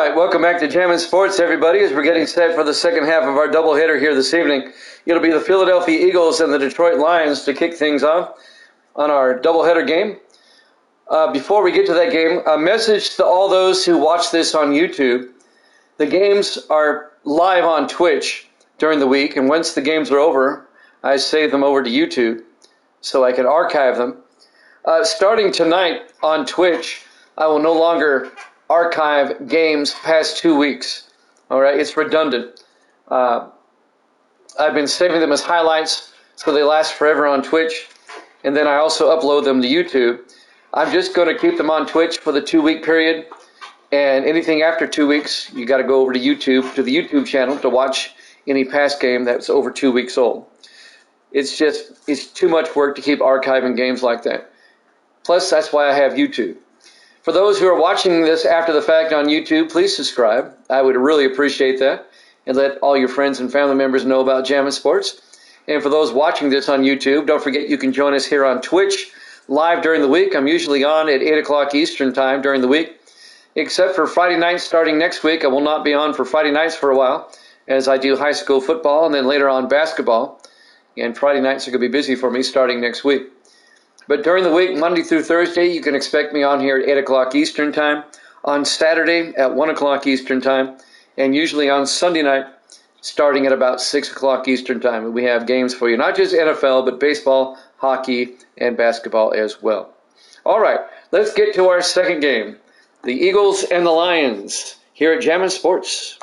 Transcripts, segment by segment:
right, welcome back to Jammin' Sports, everybody, as we're getting set for the second half of our doubleheader here this evening. It'll be the Philadelphia Eagles and the Detroit Lions to kick things off on our doubleheader game. Before we get to that game, a message to all those who watch this on YouTube. The games are live on Twitch during the week, and once the games are over, I save them over to YouTube so I can archive them. Starting tonight on Twitch, I will no longer archive games past 2 weeks. All right, it's redundant. I've been saving them as highlights so they last forever on Twitch, and then I also upload them to YouTube. I'm just going to keep them on Twitch for the 2 week period, and anything after 2 weeks, you got to go over to YouTube, to the YouTube channel, to watch any past game that's over 2 weeks old. It's too much work to keep archiving games like that. Plus, that's why I have YouTube. For those who are watching this after the fact on YouTube, please subscribe. I would really appreciate that. And let all your friends and family members know about Jammin' Sports. And for those watching this on YouTube, don't forget you can join us here on Twitch live during the week. I'm usually on at 8 o'clock Eastern time during the week. Except for Friday nights starting next week. I will not be on for Friday nights for a while, as I do high school football and then later on basketball. And Friday nights are going to be busy for me starting next week. But during the week, Monday through Thursday, you can expect me on here at 8 o'clock Eastern time, on Saturday at 1 o'clock Eastern time, and usually on Sunday night starting at about 6 o'clock Eastern time. And we have games for you, not just NFL, but baseball, hockey, and basketball as well. All right, let's get to our second game, the Eagles and the Lions, here at Jammin' Sports.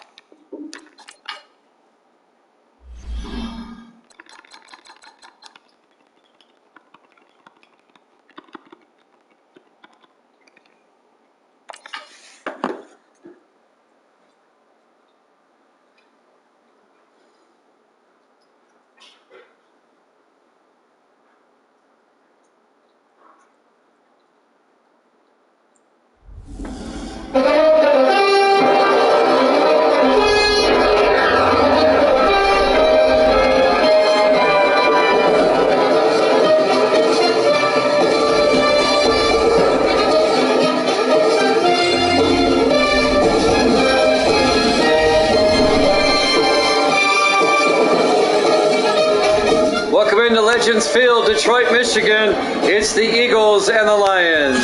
Field, Detroit, Michigan. It's the Eagles and the Lions.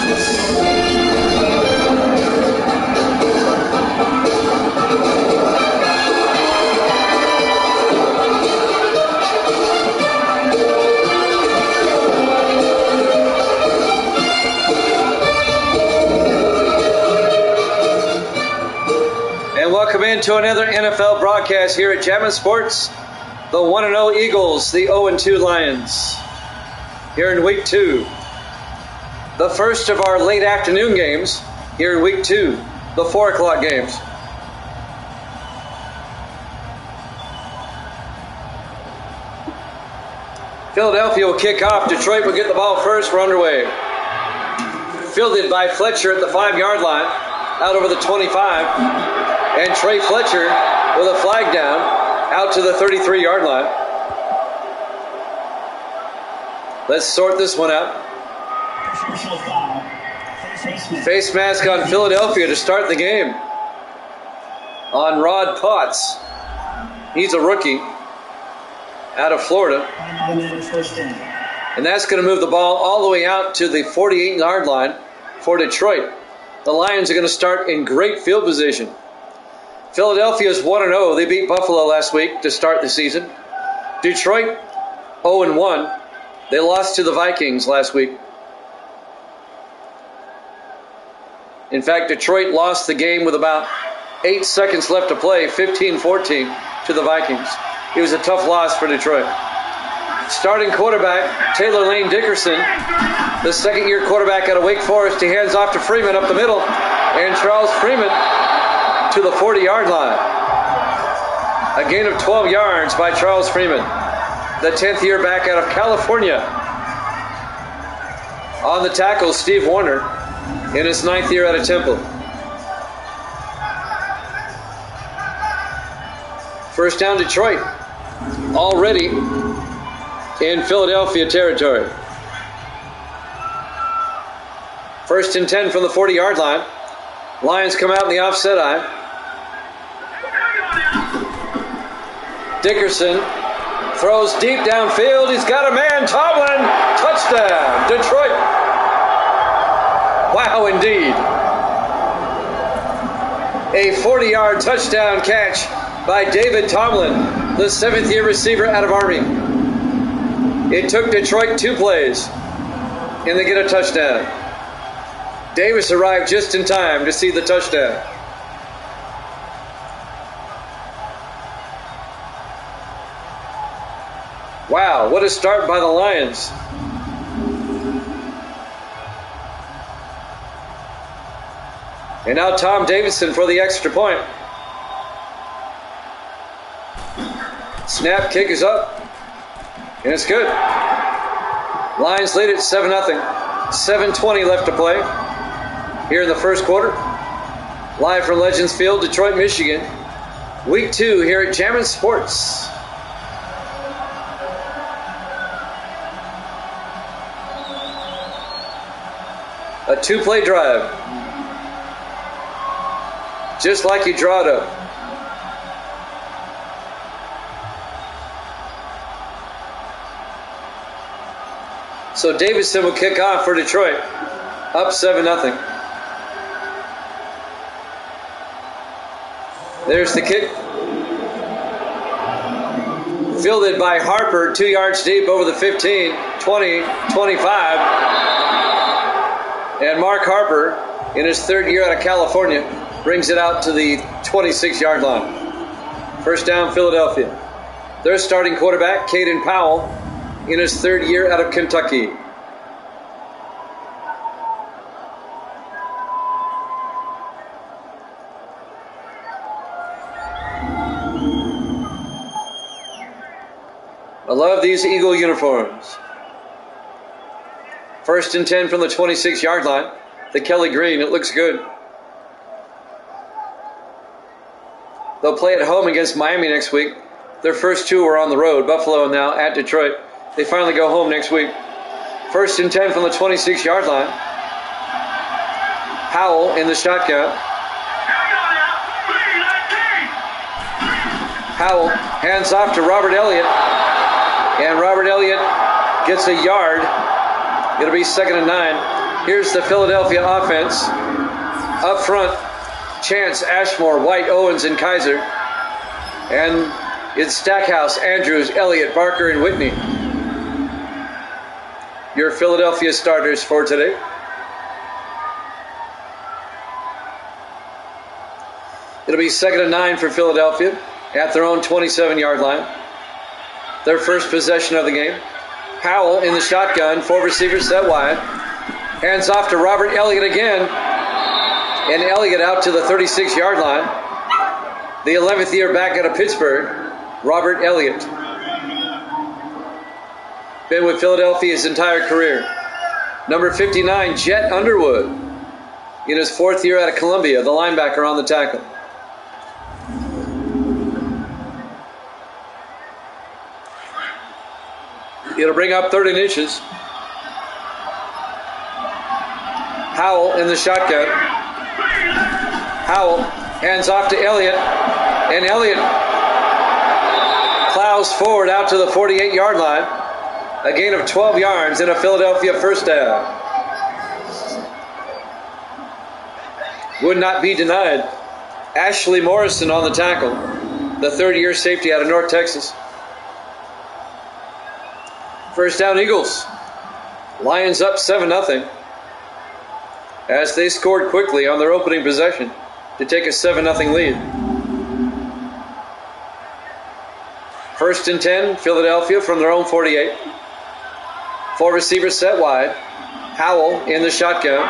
And welcome into another NFL broadcast here at Jammin' Sports. The 1-0 Eagles, the 0-2 Lions. Here in week 2. The first of our late afternoon games here in week 2. The 4 o'clock games. Philadelphia will kick off. Detroit will get the ball first. We're underway. Fielded by Fletcher at the 5-yard line. Out over the 25. And Trey Fletcher with a flag down. Out to the 33-yard line. Let's sort this one out. Face mask on Philadelphia to start the game. On Rod Potts. He's a rookie out of Florida. And that's going to move the ball all the way out to the 48-yard line for Detroit. The Lions are going to start in great field position. Philadelphia is 1-0. They beat Buffalo last week to start the season. Detroit, 0-1. They lost to the Vikings last week. In fact, Detroit lost the game with about 8 seconds left to play, 15-14 to the Vikings. It was a tough loss for Detroit. Starting quarterback, Taylor Lane Dickerson, the second-year quarterback out of Wake Forest. He hands off to Freeman up the middle, and Charles Freeman to the 40-yard line. A gain of 12 yards by Charles Freeman, the 10th year back out of California. On the tackle, Steve Warner, in his 9th year out of Temple. First down, Detroit, already in Philadelphia territory. First and 10 from the 40-yard line. Lions come out in the offset eye. Dickerson throws deep downfield. He's got a man. Tomlin, touchdown, Detroit. Wow, indeed. A 40-yard touchdown catch by David Tomlin, the seventh-year receiver out of Army. It took Detroit 2 plays, and they get a touchdown. Davis arrived just in time to see the touchdown. Wow, what a start by the Lions. And now Tom Davidson for the extra point. Snap, kick is up, and it's good. Lions lead it 7-0. 7:20 left to play here in the first quarter. Live from Legends Field, Detroit, Michigan. Week 2 here at Jammin' Sports. A 2-play drive. Just like you draw it up. So Davidson will kick off for Detroit. Up 7-0. There's the kick. Fielded by Harper, 2 yards deep over the 15, 20, 25. And Mark Harper, in his 3rd year out of California, brings it out to the 26-yard line. First down, Philadelphia. Their starting quarterback, Caden Powell, in his 3rd year out of Kentucky. I love these Eagle uniforms. First and 10 from the 26-yard line. The Kelly Green, it looks good. They'll play at home against Miami next week. Their first 2 are on the road, Buffalo and now at Detroit. They finally go home next week. First and 10 from the 26-yard line. Howell in the shotgun. Howell hands off to Robert Elliott. And Robert Elliott gets a yard. It'll be 2nd and 9. Here's the Philadelphia offense. Up front, Chance, Ashmore, White, Owens, and Kaiser. And it's Stackhouse, Andrews, Elliott, Barker, and Whitney. Your Philadelphia starters for today. It'll be 2nd and 9 for Philadelphia at their own 27-yard line. Their first possession of the game. Howell in the shotgun, 4 receivers set wide. Hands off to Robert Elliott again. And Elliott out to the 36-yard line. The 11th year back out of Pittsburgh, Robert Elliott. Been with Philadelphia his entire career. Number 59, Jet Underwood. In his 4th year out of Columbia, the linebacker on the tackle. It'll bring up 3rd and inches. Howell in the shotgun. Howell hands off to Elliott. And Elliott plows forward out to the 48-yard line. A gain of 12 yards and a Philadelphia first down. Would not be denied. Ashley Morrison on the tackle. The 3rd-year safety out of North Texas. First down, Eagles. Lions up 7-0 as they scored quickly on their opening possession to take a 7-0 lead. First and 10, Philadelphia from their own 48. 4 receivers set wide. Howell in the shotgun.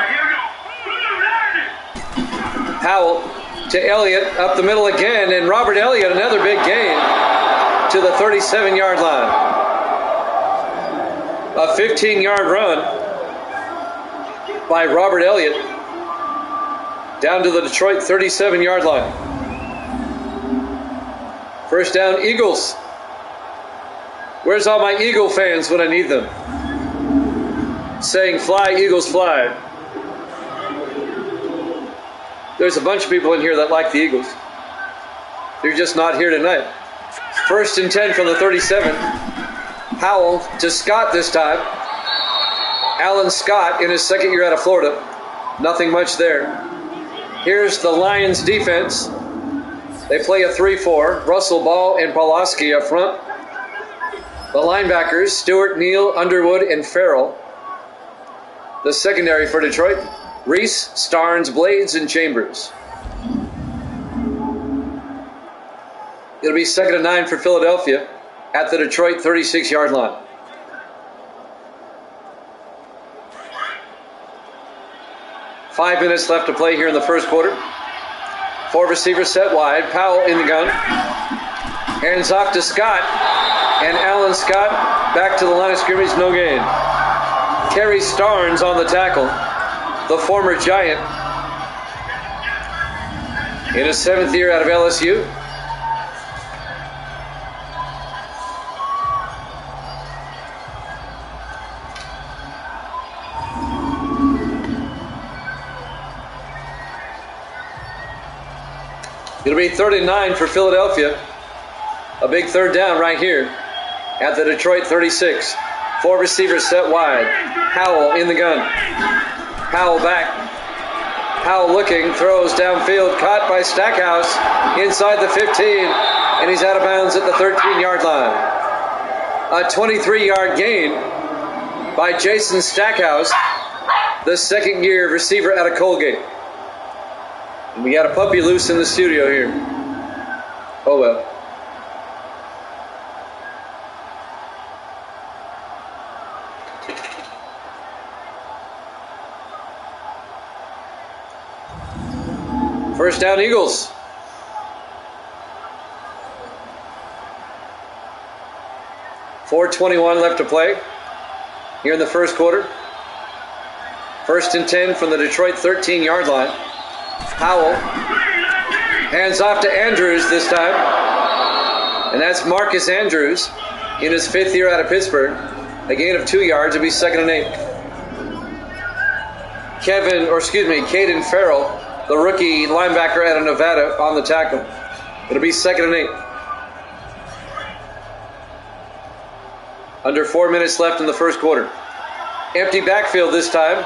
Howell to Elliott up the middle again, and Robert Elliott, another big gain to the 37-yard line. A 15-yard run by Robert Elliott down to the Detroit 37-yard line. First down, Eagles. Where's all my Eagle fans when I need them? Saying, fly, Eagles, fly. There's a bunch of people in here that like the Eagles. They're just not here tonight. First and 10 from the 37. Howell to Scott this time. Alan Scott in his second year out of Florida. Nothing much there. Here's the Lions defense. They play a 3-4. Russell, Ball, and Pawlowski up front. The linebackers, Stewart, Neal, Underwood, and Farrell. The secondary for Detroit, Reese, Starnes, Blades, and Chambers. It'll be 2nd and 9 for Philadelphia at the Detroit 36-yard line. Five minutes left to play here in the first quarter. 4 receivers set wide. Powell in the gun. Hands off to Scott. And Alan Scott back to the line of scrimmage, no gain. Kerry Starnes on the tackle, the former Giant. In his 7th year out of LSU. It'll be 3rd and 9 for Philadelphia. A big third down right here at the Detroit 36. 4 receivers set wide. Howell in the gun. Howell back. Howell looking, throws downfield, caught by Stackhouse inside the 15, and he's out of bounds at the 13-yard line. A 23-yard gain by Jason Stackhouse, the second-year receiver out of Colgate. And we got a puppy loose in the studio here. Oh well. First down, Eagles. .421 left to play here in the first quarter. 1st and 10 from the Detroit 13-yard line. Howell hands off to Andrews this time. And that's Marcus Andrews in his 5th year out of Pittsburgh. A gain of 2 yards. It'll be 2nd and 8. Caden Farrell, the rookie linebacker out of Nevada, on the tackle. It'll be 2nd and 8. Under 4 minutes left in the first quarter. Empty backfield this time.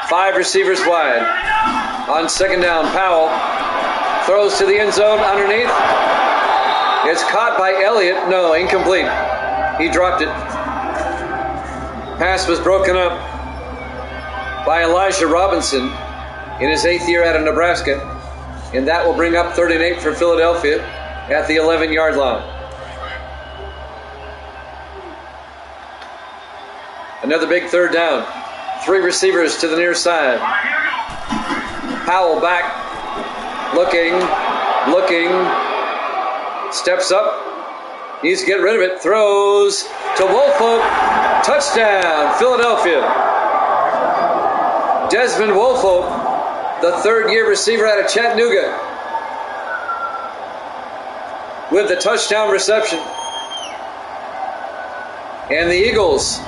5 receivers wide. On 2nd down, Powell throws to the end zone underneath. It's caught by Elliott. No, incomplete. He dropped it. Pass was broken up by Elijah Robinson in his 8th year out of Nebraska. And that will bring up 3rd and 8 for Philadelphia at the 11-yard line. Another big third down. 3 receivers to the near side. Powell back. Looking. Steps up. Needs to get rid of it. Throws to Woolfolk. Touchdown, Philadelphia. Desmond Woolfolk, the 3rd-year receiver out of Chattanooga, with the touchdown reception. And the Eagles,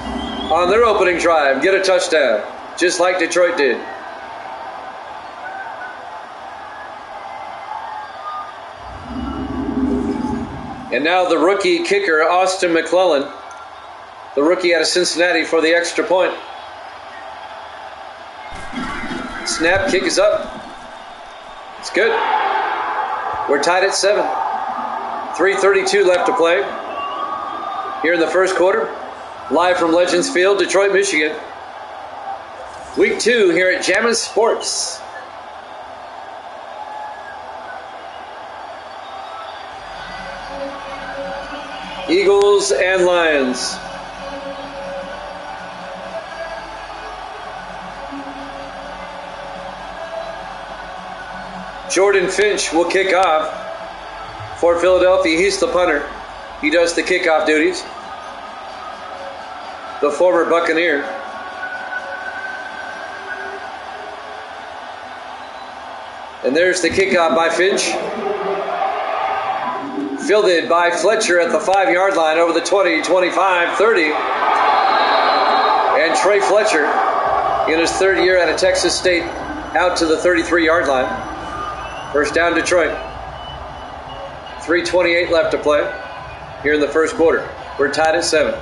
on their opening drive, get a touchdown, just like Detroit did. And now the rookie kicker, Austin McClellan, the rookie out of Cincinnati, for the extra point. Snap, kick is up. It's good. We're tied at 7. 3:32 left to play here in the first quarter. Live from Legends Field, Detroit, Michigan. Week 2 here at Jammin' Sports. Eagles and Lions. Jordan Finch will kick off for Philadelphia. He's the punter. He does the kickoff duties. The former Buccaneer. And there's the kickoff by Finch. Fielded by Fletcher at the 5-yard line over the 20, 25, 30. And Trey Fletcher in his 3rd year out of Texas State out to the 33-yard line. First down, Detroit. 3:28 left to play. here in the first quarter. We're tied at 7.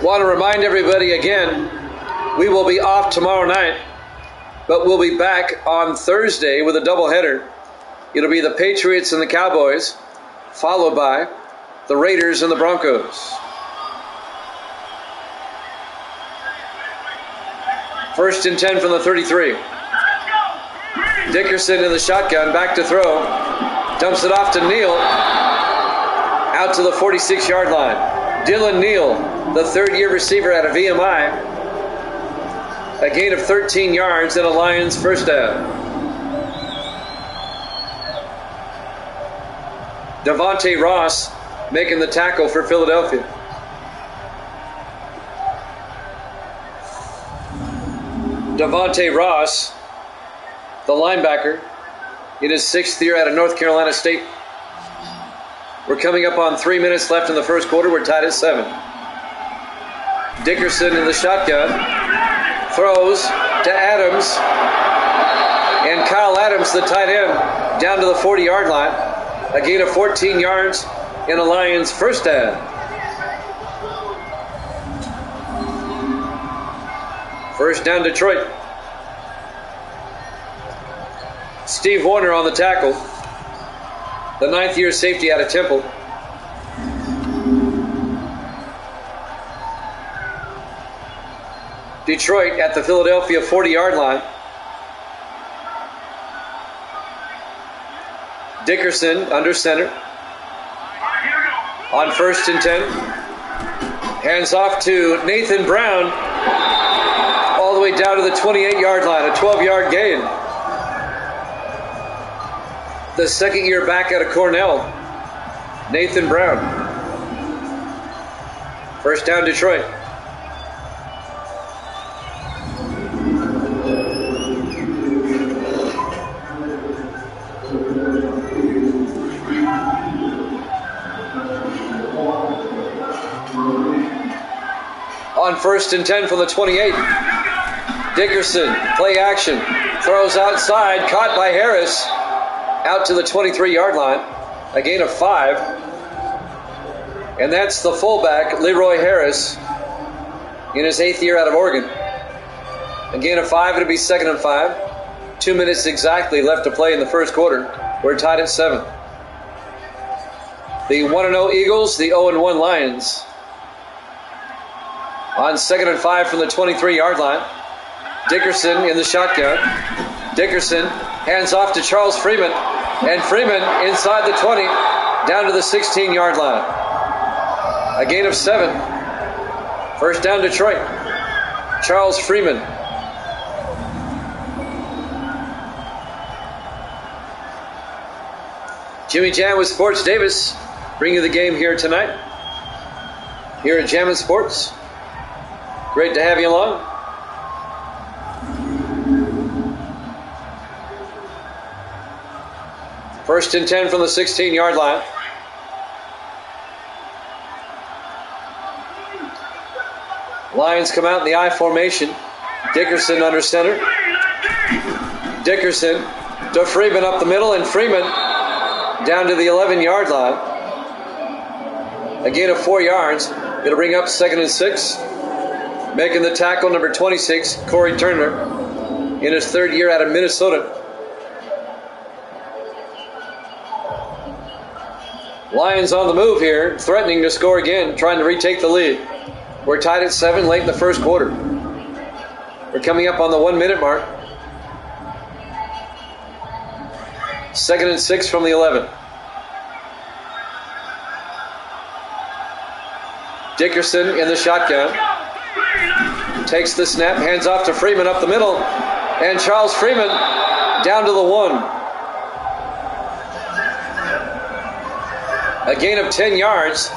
Want to remind everybody again, we will be off tomorrow night, but we'll be back on Thursday with a doubleheader. It'll be the Patriots and the Cowboys, followed by the Raiders and the Broncos. First and 10 from the 33. Dickerson in the shotgun, back to throw. Dumps it off to Neal. Out to the 46-yard line. Dylan Neal, the third-year receiver out of VMI. A gain of 13 yards and a Lions first down. Devontae Ross making the tackle for Philadelphia. Devontae Ross, the linebacker, in his 6th year out of North Carolina State. We're coming up on 3 minutes left in the first quarter. We're tied at 7. Dickerson in the shotgun. Throws to Adams. And Kyle Adams, the tight end, down to the 40-yard line. A gain of 14 yards in a Lions first down. First down, Detroit. Steve Warner on the tackle. The 9th-year safety out of Temple. Detroit at the Philadelphia 40-yard line. Dickerson under center. On first and 10. Hands off to Nathan Brown. All the way down to the 28-yard line. A 12-yard gain. The second-year back out of Cornell, Nathan Brown. First down, Detroit. On first and 10 from the 28. Dickerson, play action, throws outside, caught by Harris. Out to the 23-yard line, a gain of 5. And that's the fullback, Leroy Harris, in his 8th year out of Oregon. A gain of 5, it'll be 2nd and 5. 2 minutes exactly left to play in the first quarter. We're tied at 7. The 1-0 Eagles, the 0-1 Lions. On 2nd and 5 from the 23-yard line. Dickerson in the shotgun. Dickerson hands off to Charles Freeman. And Freeman inside the 20, down to the 16-yard line. A gain of 7. First down, Detroit. Charles Freeman. Jimmy Jam with Sports Davis, bringing you the game here tonight. Here at Jammin' Sports. Great to have you along. First and 10 from the 16-yard line. Lions come out in the I formation. Dickerson under center. Dickerson to Freeman up the middle, and Freeman down to the 11-yard line. A gain of 4 yards. It'll bring up 2nd and 6. Making the tackle, number 26, Corey Turner, in his 3rd year out of Minnesota. Lions on the move here, threatening to score again, trying to retake the lead. We're tied at 7 late in the first quarter. We're coming up on the 1 minute mark. 2nd and 6 from the 11. Dickerson in the shotgun. Takes the snap, hands off to Freeman up the middle. And Charles Freeman down to the 1. A gain of 10 yards.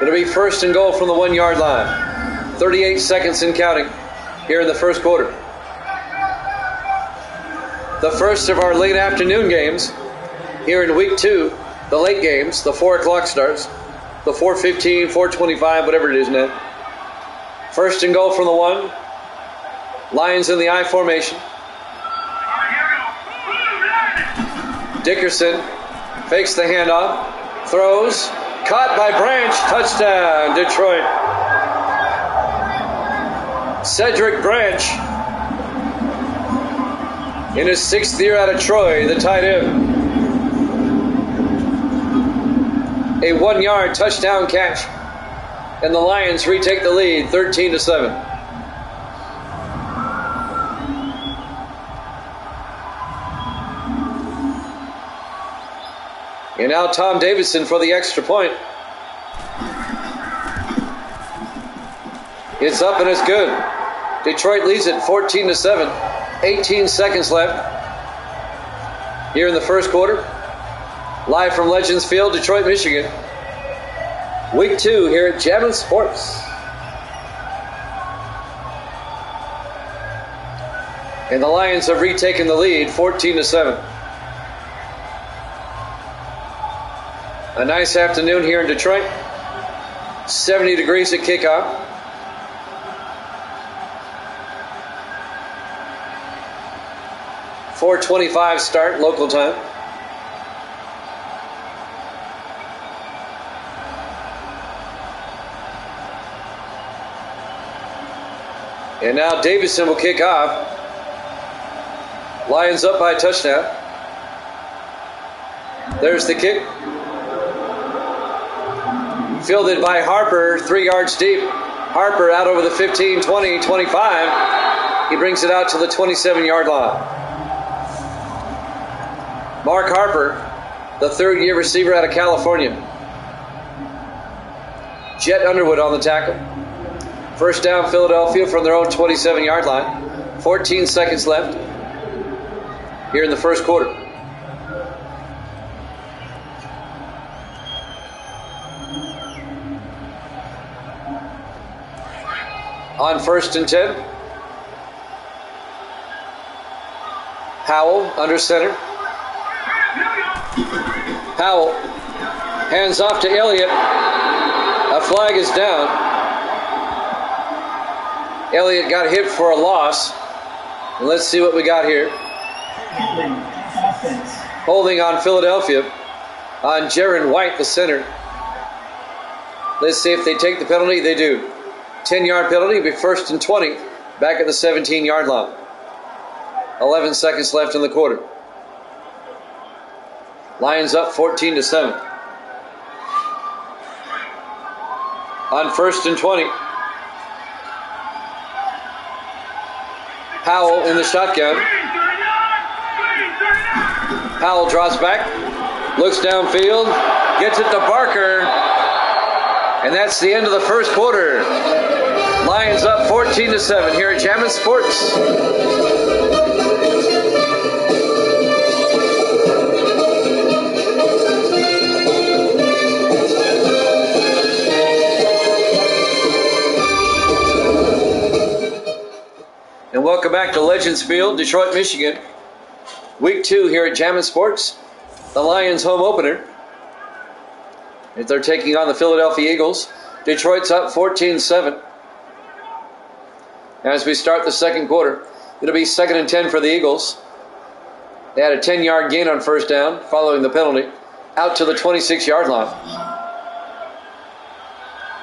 It'll be first and goal from the 1-yard line. 38 seconds and counting here in the first quarter. The first of our late afternoon games here in week 2. The late games, the 4 o'clock starts. The 4:15, 4:25, whatever it is now. First and goal from the 1. Lions in the I formation. Dickerson fakes the handoff, throws, caught by Branch, touchdown, Detroit. Cedric Branch, in his 6th year out of Troy, the tight end. A 1-yard touchdown catch, and the Lions retake the lead, 13-7. And now Tom Davidson for the extra point. It's up and it's good. Detroit leads it 14-7. 18 seconds left here in the first quarter. Live from Legends Field, Detroit, Michigan. Week 2 here at Jammin' Sports. And the Lions have retaken the lead, 14-7. A nice afternoon here in Detroit. 70 degrees at kickoff. .425 start, local time. And now Davidson will kick off. Lions up by a touchdown. There's the kick. Fielded by Harper, 3 yards deep. Harper out over the 15, 20, 25. He brings it out to the 27-yard line. Mark Harper, the 3rd-year receiver out of California. Jet Underwood on the tackle. First down, Philadelphia from their own 27-yard line. 14 seconds left here in the first quarter. On 1st and 10. Howell under center. Howell hands off to Elliott. A flag is down. Elliott got hit for a loss. And let's see what we got here. Holding on Philadelphia on Jaron White, the center. Let's see if they take the penalty. They do. 10-yard penalty, be 1st and 20, back at the 17-yard line. 11 seconds left in the quarter. Lions up 14-7. On 1st and 20. Howell in the shotgun. Howell draws back, looks downfield, gets it to Barker, and that's the end of the first quarter. Lions up 14-7 here at Jammin' Sports. And welcome back to Legends Field, Detroit, Michigan. Week 2 here at Jammin' Sports. The Lions home opener. If they're taking on the Philadelphia Eagles. Detroit's up 14-7. As we start the second quarter, it'll be 2nd and 10 for the Eagles. They had a 10-yard gain on first down following the penalty. Out to the 26-yard line.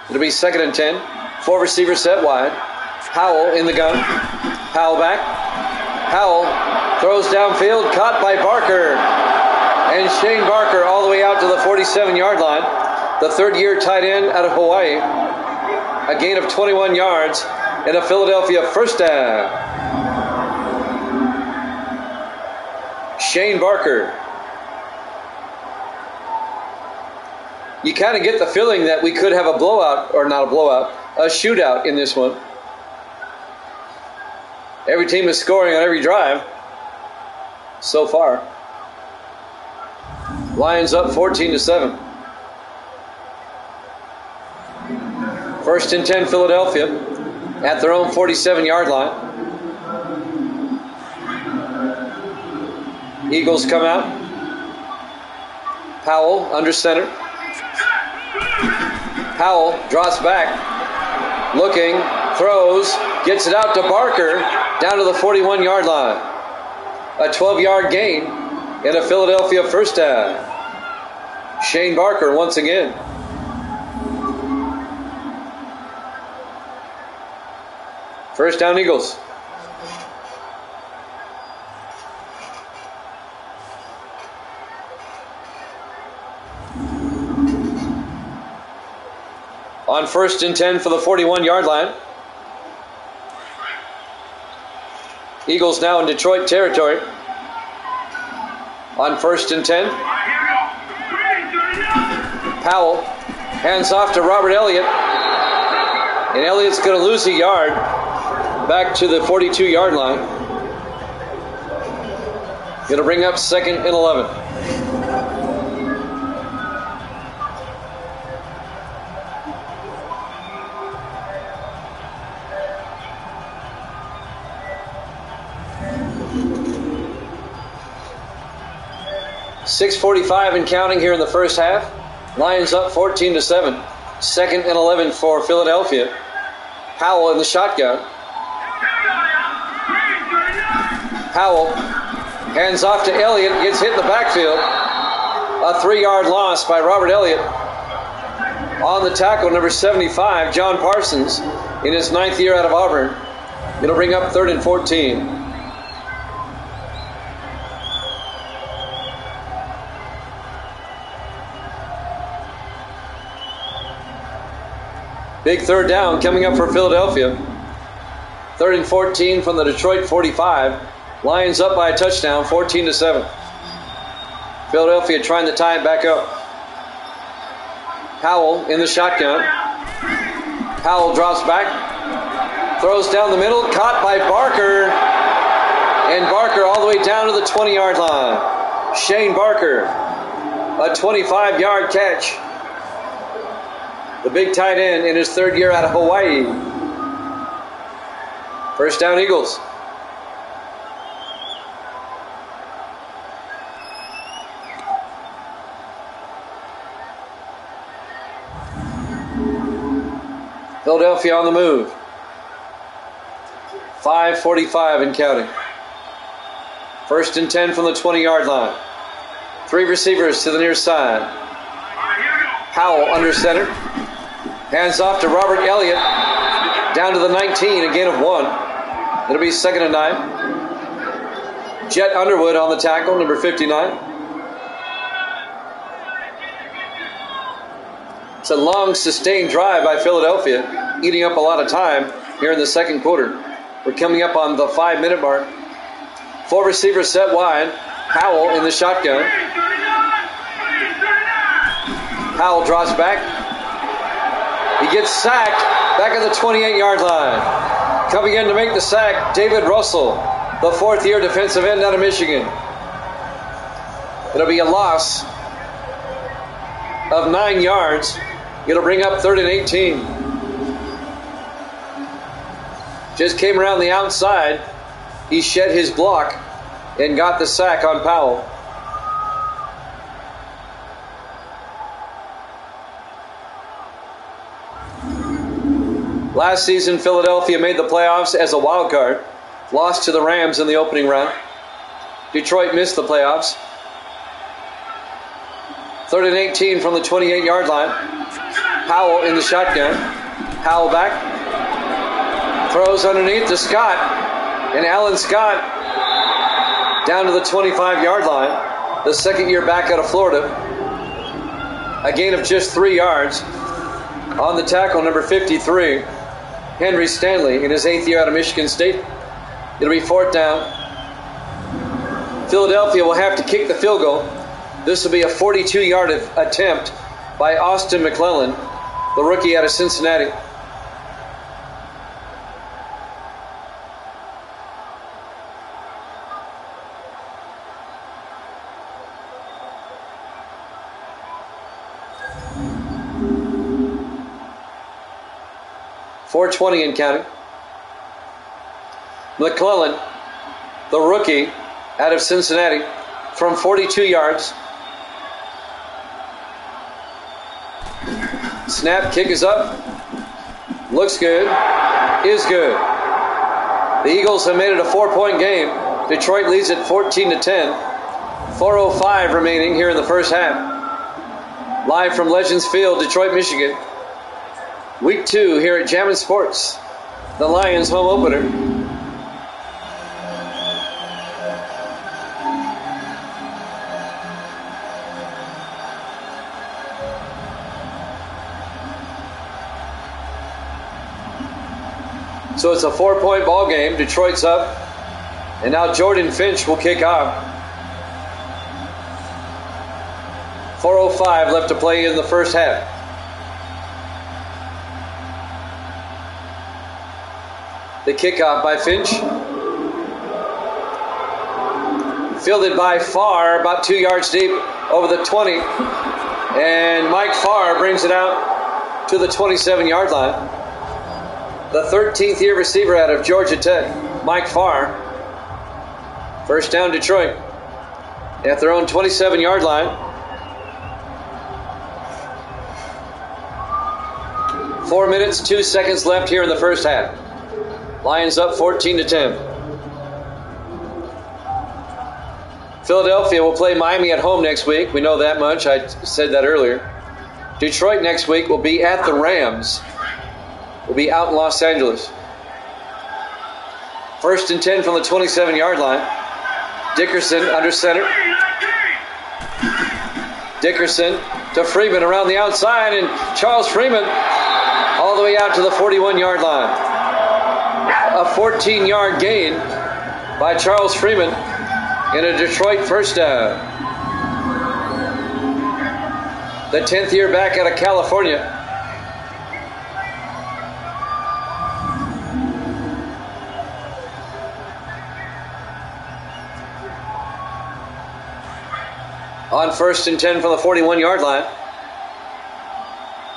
It'll be 2nd and 10. 4 receivers set wide. Howell in the gun. Howell back. Howell throws downfield, caught by Barker. And Shane Barker all the way out to the 47-yard line. The 3rd-year tight end out of Hawaii. A gain of 21 yards and a Philadelphia first down. Shane Barker. You kind of get the feeling that we could have a blowout, or not a blowout, a shootout in this one. Every team is scoring on every drive so far. Lions up 14-7. 1st and 10 Philadelphia at their own 47-yard line. Eagles come out. Howell under center. Howell drops back. Looking, throws, gets it out to Barker down to the 41-yard line. A 12-yard gain And a Philadelphia first down. Shane Barker once again. First down, Eagles. On 1st and 10 for the 41-yard line. Eagles now in Detroit territory. On 1st and 10. Powell hands off to Robert Elliott. And Elliott's going to lose a yard back to the 42-yard line. Going to bring up 2nd and 11. .6:45 and counting here in the first half. Lions up 14-7. 2nd and 11 for Philadelphia. Powell in the shotgun. Powell hands off to Elliott, gets hit in the backfield. A 3-yard loss by Robert Elliott. On the tackle, number 75, John Parsons, in his 9th year out of Auburn. It'll bring up 3rd and 14. Big 3rd down coming up for Philadelphia. 3rd and 14 from the Detroit 45. Lions up by a touchdown, 14-7. Philadelphia trying to tie it back up. Powell in the shotgun. Powell drops back. Throws down the middle. Caught by Barker. And Barker all the way down to the 20-yard line. Shane Barker. A 25-yard catch. The big tight end in his 3rd year out of Hawaii. First down, Eagles. Philadelphia on the move. 5:45 and counting. 1st and 10 from the 20-yard line. 3 receivers to the near side. Powell under center. Hands off to Robert Elliott. Down to the 19, a gain of 1. It'll be 2nd and 9. Jet Underwood on the tackle, number 59. It's a long, sustained drive by Philadelphia, eating up a lot of time here in the second quarter. We're coming up on the 5-minute mark. 4 receivers set wide. Powell in the shotgun. Powell drops back. He gets sacked back at the 28-yard line. Coming in to make the sack, David Russell, the 4th-year defensive end out of Michigan. It'll be a loss of 9 yards. It'll bring up 3rd and 18. Just came around the outside. He shed his block and got the sack on Powell. Last season, Philadelphia made the playoffs as a wild card. Lost to the Rams in the opening round. Detroit missed the playoffs. 3rd and 18 from the 28-yard line. Powell in the shotgun. Powell back. Throws underneath to Scott. And Alan Scott down to the 25-yard line. The 2nd year back out of Florida. A gain of just 3 yards. On the tackle, number 53, Henry Stanley, in his 8th year out of Michigan State. It'll be 4th down. Philadelphia will have to kick the field goal. This will be a 42-yard attempt by Austin McClellan, the rookie out of Cincinnati. .420 and counting. McClellan, the rookie out of Cincinnati, from 42 yards. Snap, kick is up. Looks good. Is good. The Eagles have made it a 4-point game. Detroit leads it 14-10. 4:05 remaining here in the first half. Live from Legends Field, Detroit, Michigan. Week 2 here at Jammin' Sports. The Lions home opener. So it's a 4-point ball game. Detroit's up. And now Jordan Finch will kick off. 4:05 left to play in the first half. The kickoff by Finch. Fielded by Farr, about 2 yards deep over the 20. And Mike Farr brings it out to the 27-yard line. The 13th year receiver out of Georgia Tech, Mike Farr. First down, Detroit. At their own 27-yard line. 4 minutes, 2 seconds left here in the first half. Lions up 14-10. Philadelphia will play Miami at home next week. We know that much. I said that earlier. Detroit next week will be at the Rams. Will be out in Los Angeles. First and 10 from the 27-yard line. Dickerson under center. Dickerson to Freeman around the outside, and Charles Freeman all the way out to the 41-yard line. A 14-yard gain by Charles Freeman in a Detroit first down. The 10th year back out of California. On first and 10 from the 41-yard line.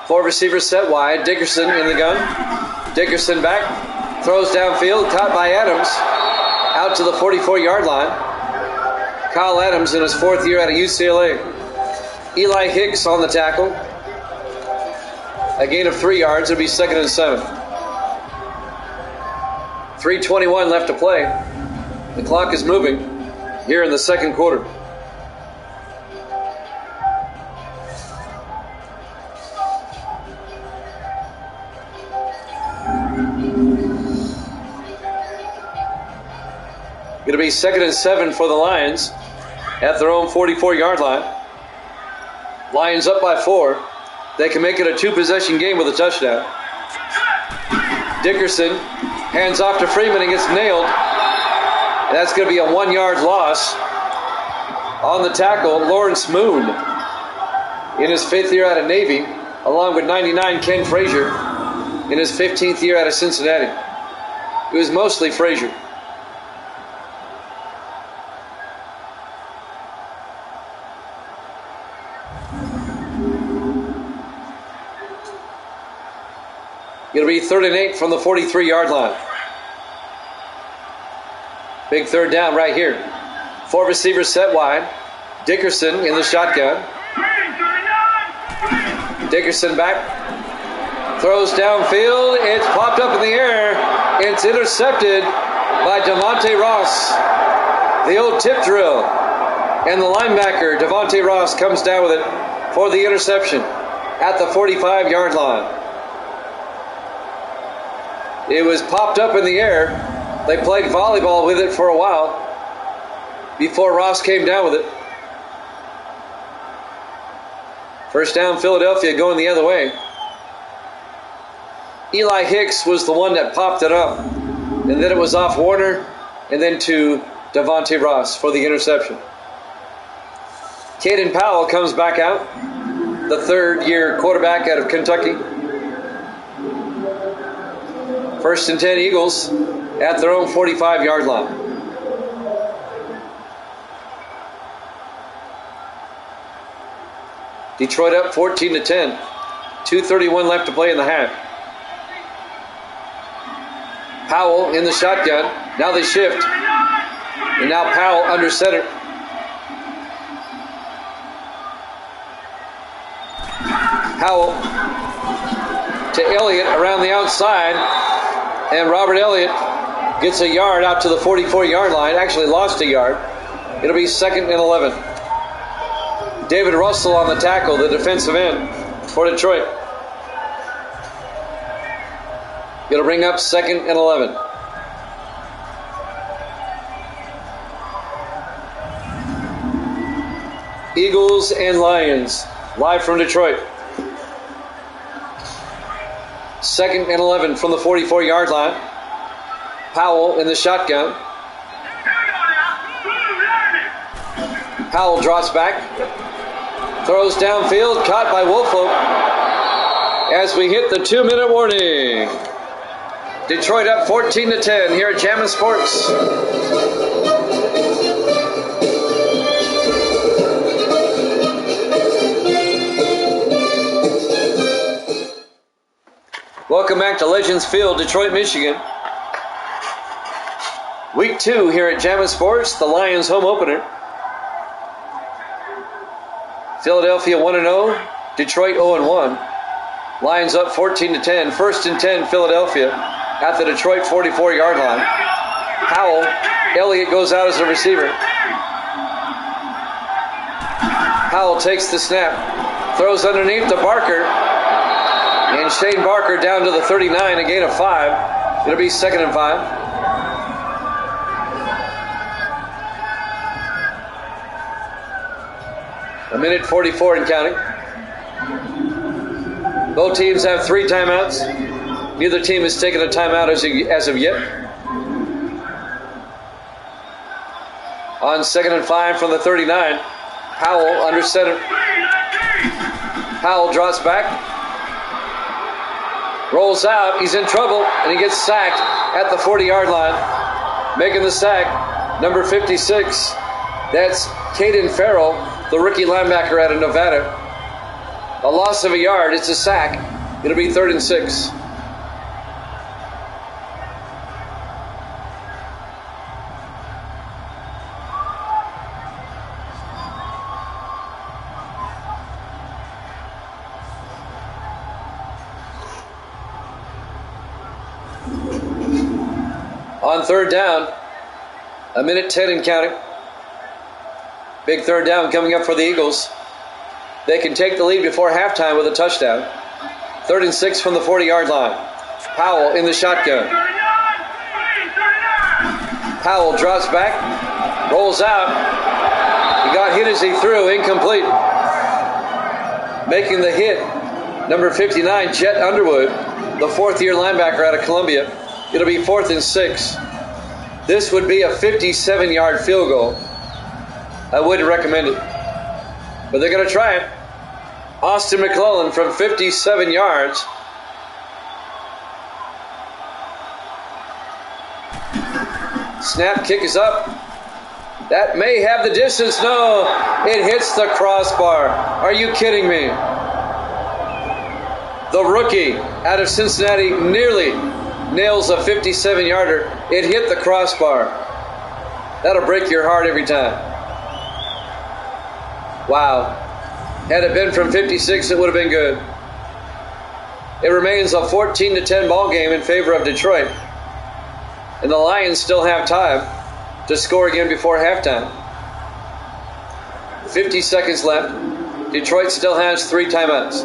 4 receivers set wide. Dickerson in the gun. Dickerson back. Throws downfield. Caught by Adams. Out to the 44-yard line. Kyle Adams in his 4th year out of UCLA. Eli Hicks on the tackle. A gain of 3 yards. It'll be 2nd and 7. 3:21 left to play. The clock is moving here in the second quarter. It'll be 2nd and 7 for the Lions at their own 44-yard line. Lions up by 4. They can make it a 2-possession game with a touchdown. Dickerson hands off to Freeman and gets nailed. And that's going to be a 1-yard loss. On the tackle, Lawrence Moon in his 5th year out of Navy, along with 99 Ken Frazier in his 15th year out of Cincinnati. It was mostly Frazier. It'll be 3rd and 8 from the 43-yard line. Big third down right here. 4 receivers set wide. Dickerson in the shotgun. Dickerson back. Throws downfield. It's popped up in the air. It's intercepted by Devontae Ross. The old tip drill. And the linebacker, Devontae Ross, comes down with it for the interception at the 45-yard line. It was popped up in the air. They played volleyball with it for a while before Ross came down with it. First down, Philadelphia going the other way. Eli Hicks was the one that popped it up. And then it was off Warner and then to Devontae Ross for the interception. Caden Powell comes back out, the 3rd-year quarterback out of Kentucky. First and 10 Eagles at their own 45-yard line. Detroit up 14-10. 2:31 left to play in the half. Powell in the shotgun. Now they shift. And now Powell under center. Powell to Elliott around the outside. And Robert Elliott gets a yard out to the 44-yard line. Actually lost a yard. It'll be 2nd and 11. David Russell on the tackle, the defensive end for Detroit. It'll bring up 2nd and 11. Eagles and Lions, live from Detroit. 2nd and 11 from the 44-yard line. Powell in the shotgun. Powell drops back. Throws downfield, caught by Woolfolk as we hit the 2-minute warning. Detroit up 14-10 here at Jammin' Sports. Welcome back to Legends Field, Detroit, Michigan. Week 2 here at Jammin' Sports, the Lions home opener. Philadelphia 1-0, Detroit 0-1. Lions up 14-10, 1st and 10 Philadelphia at the Detroit 44-yard line. Powell, Elliott goes out as a receiver. Powell takes the snap, throws underneath to Barker. And Shane Barker down to the 39, a gain of 5. It'll be 2nd and 5. A minute 44 and counting. Both teams have 3 timeouts. Neither team has taken a timeout as of yet. On 2nd and 5 from the 39, Powell under center. Powell drops back. Rolls out, he's in trouble, and he gets sacked at the 40-yard line. Making the sack, number 56. That's Caden Farrell, the rookie linebacker out of Nevada. A loss of a yard, it's a sack. It'll be 3rd and 6. On 3rd down, a minute 10 and counting. Big 3rd down coming up for the Eagles. They can take the lead before halftime with a touchdown. 3rd and 6 from the 40-yard line. Powell in the shotgun. Powell drops back, rolls out. He got hit as he threw, incomplete. Making the hit, number 59, Jet Underwood, the 4th-year linebacker out of Columbia. It'll be 4th and 6. This would be a 57-yard field goal. I wouldn't recommend it, but they're going to try it. Austin McClellan from 57 yards. Snap, kick is up. That may have the distance. No, it hits the crossbar. Are you kidding me? The rookie out of Cincinnati nearly nails a 57-yarder. It hit the crossbar. That'll break your heart every time. Wow. Had it been from 56, it would have been good. It remains a 14-10 ball game in favor of Detroit. And the Lions still have time to score again before halftime. 50 seconds left. Detroit still has 3 timeouts.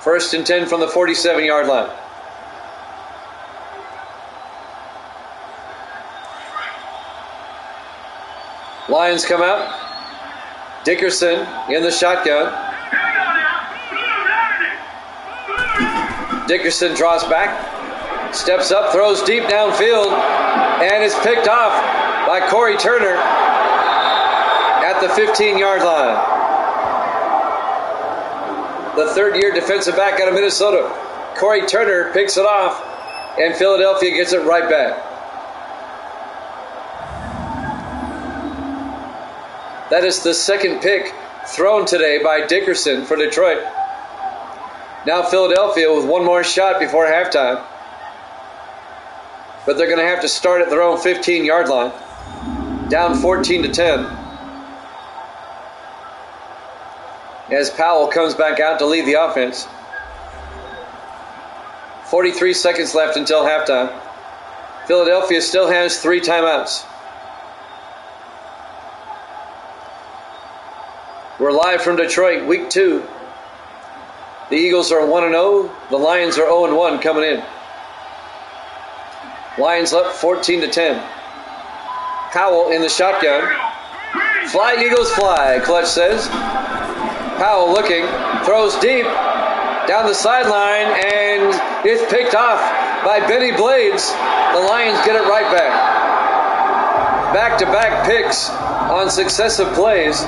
First and 10 from the 47-yard line. Lions come out. Dickerson in the shotgun. Dickerson draws back, steps up, throws deep downfield, and is picked off by Corey Turner at the 15-yard line. The 3rd-year defensive back out of Minnesota, Corey Turner, picks it off, and Philadelphia gets it right back. That is the 2nd pick thrown today by Dickerson for Detroit. Now Philadelphia with one more shot before halftime. But they're going to have to start at their own 15-yard line. Down 14-10. As Powell comes back out to lead the offense. 43 seconds left until halftime. Philadelphia still has 3 timeouts. We're live from Detroit, week 2. The Eagles are 1-0. The Lions are 0-1 coming in. Lions up 14-10. Howell in the shotgun. Fly, Eagles, fly, Clutch says. Howell looking, throws deep, down the sideline, and it's picked off by Benny Blades. The Lions get it right back. Back-to-back picks on successive plays.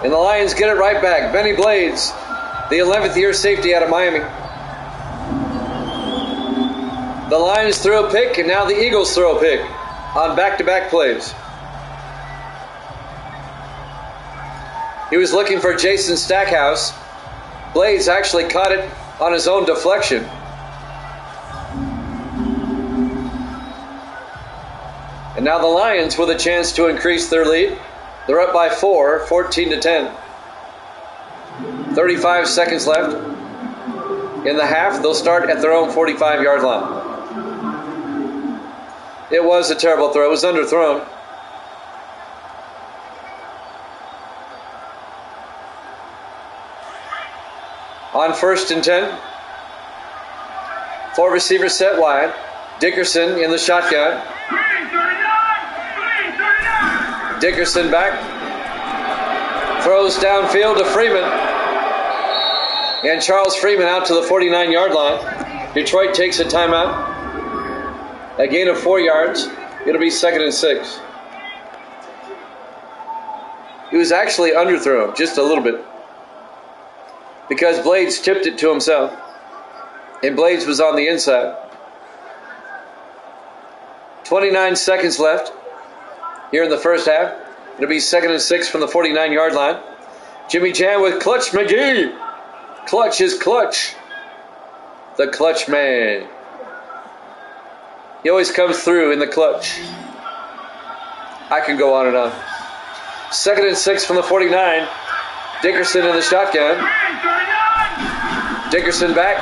And the Lions get it right back. Benny Blades, the 11th year safety out of Miami. The Lions throw a pick, and now the Eagles throw a pick on back-to-back plays. He was looking for Jason Stackhouse. Blades actually caught it on his own deflection. And now the Lions with a chance to increase their lead. They're up by 4, 14-10. 35 seconds left in the half. They'll start at their own 45-yard line. It was a terrible throw. It was underthrown. On 1st and 10. 4 receivers set wide. Dickerson in the shotgun. Dickerson back. Throws downfield to Freeman. And Charles Freeman out to the 49-yard line. Detroit takes a timeout. A gain of 4 yards. It'll be 2nd and 6. He was actually underthrown just a little bit, because Blades tipped it to himself, and Blades was on the inside. 29 seconds left here in the first half. It'll be 2nd and 6 from the 49-yard line. Jimmy Jam with Clutch McGee. Clutch is Clutch. The clutch man. He always comes through in the clutch. I can go on and on. 2nd and 6 from the 49. Dickerson in the shotgun. Dickerson back.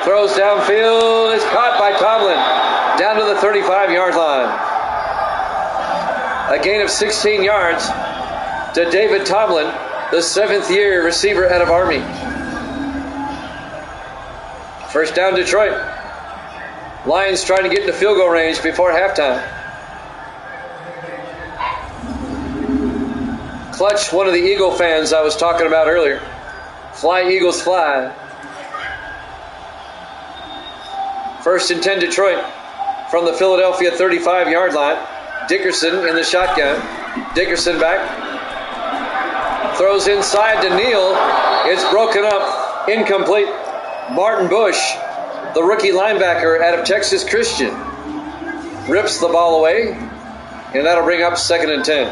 Throws downfield. It's caught by Tomlin. Down to the 35-yard line. A gain of 16 yards to David Tomlin, the 7th year receiver out of Army. First down, Detroit. Lions trying to get into field goal range before halftime. Clutch, one of the Eagle fans I was talking about earlier. Fly, Eagles, fly. 1st and 10, Detroit. From the Philadelphia 35-yard line. Dickerson in the shotgun. Dickerson back. Throws inside to Neal. It's broken up. Incomplete. Martin Bush, the rookie linebacker out of Texas Christian, rips the ball away, and that'll bring up 2nd and 10.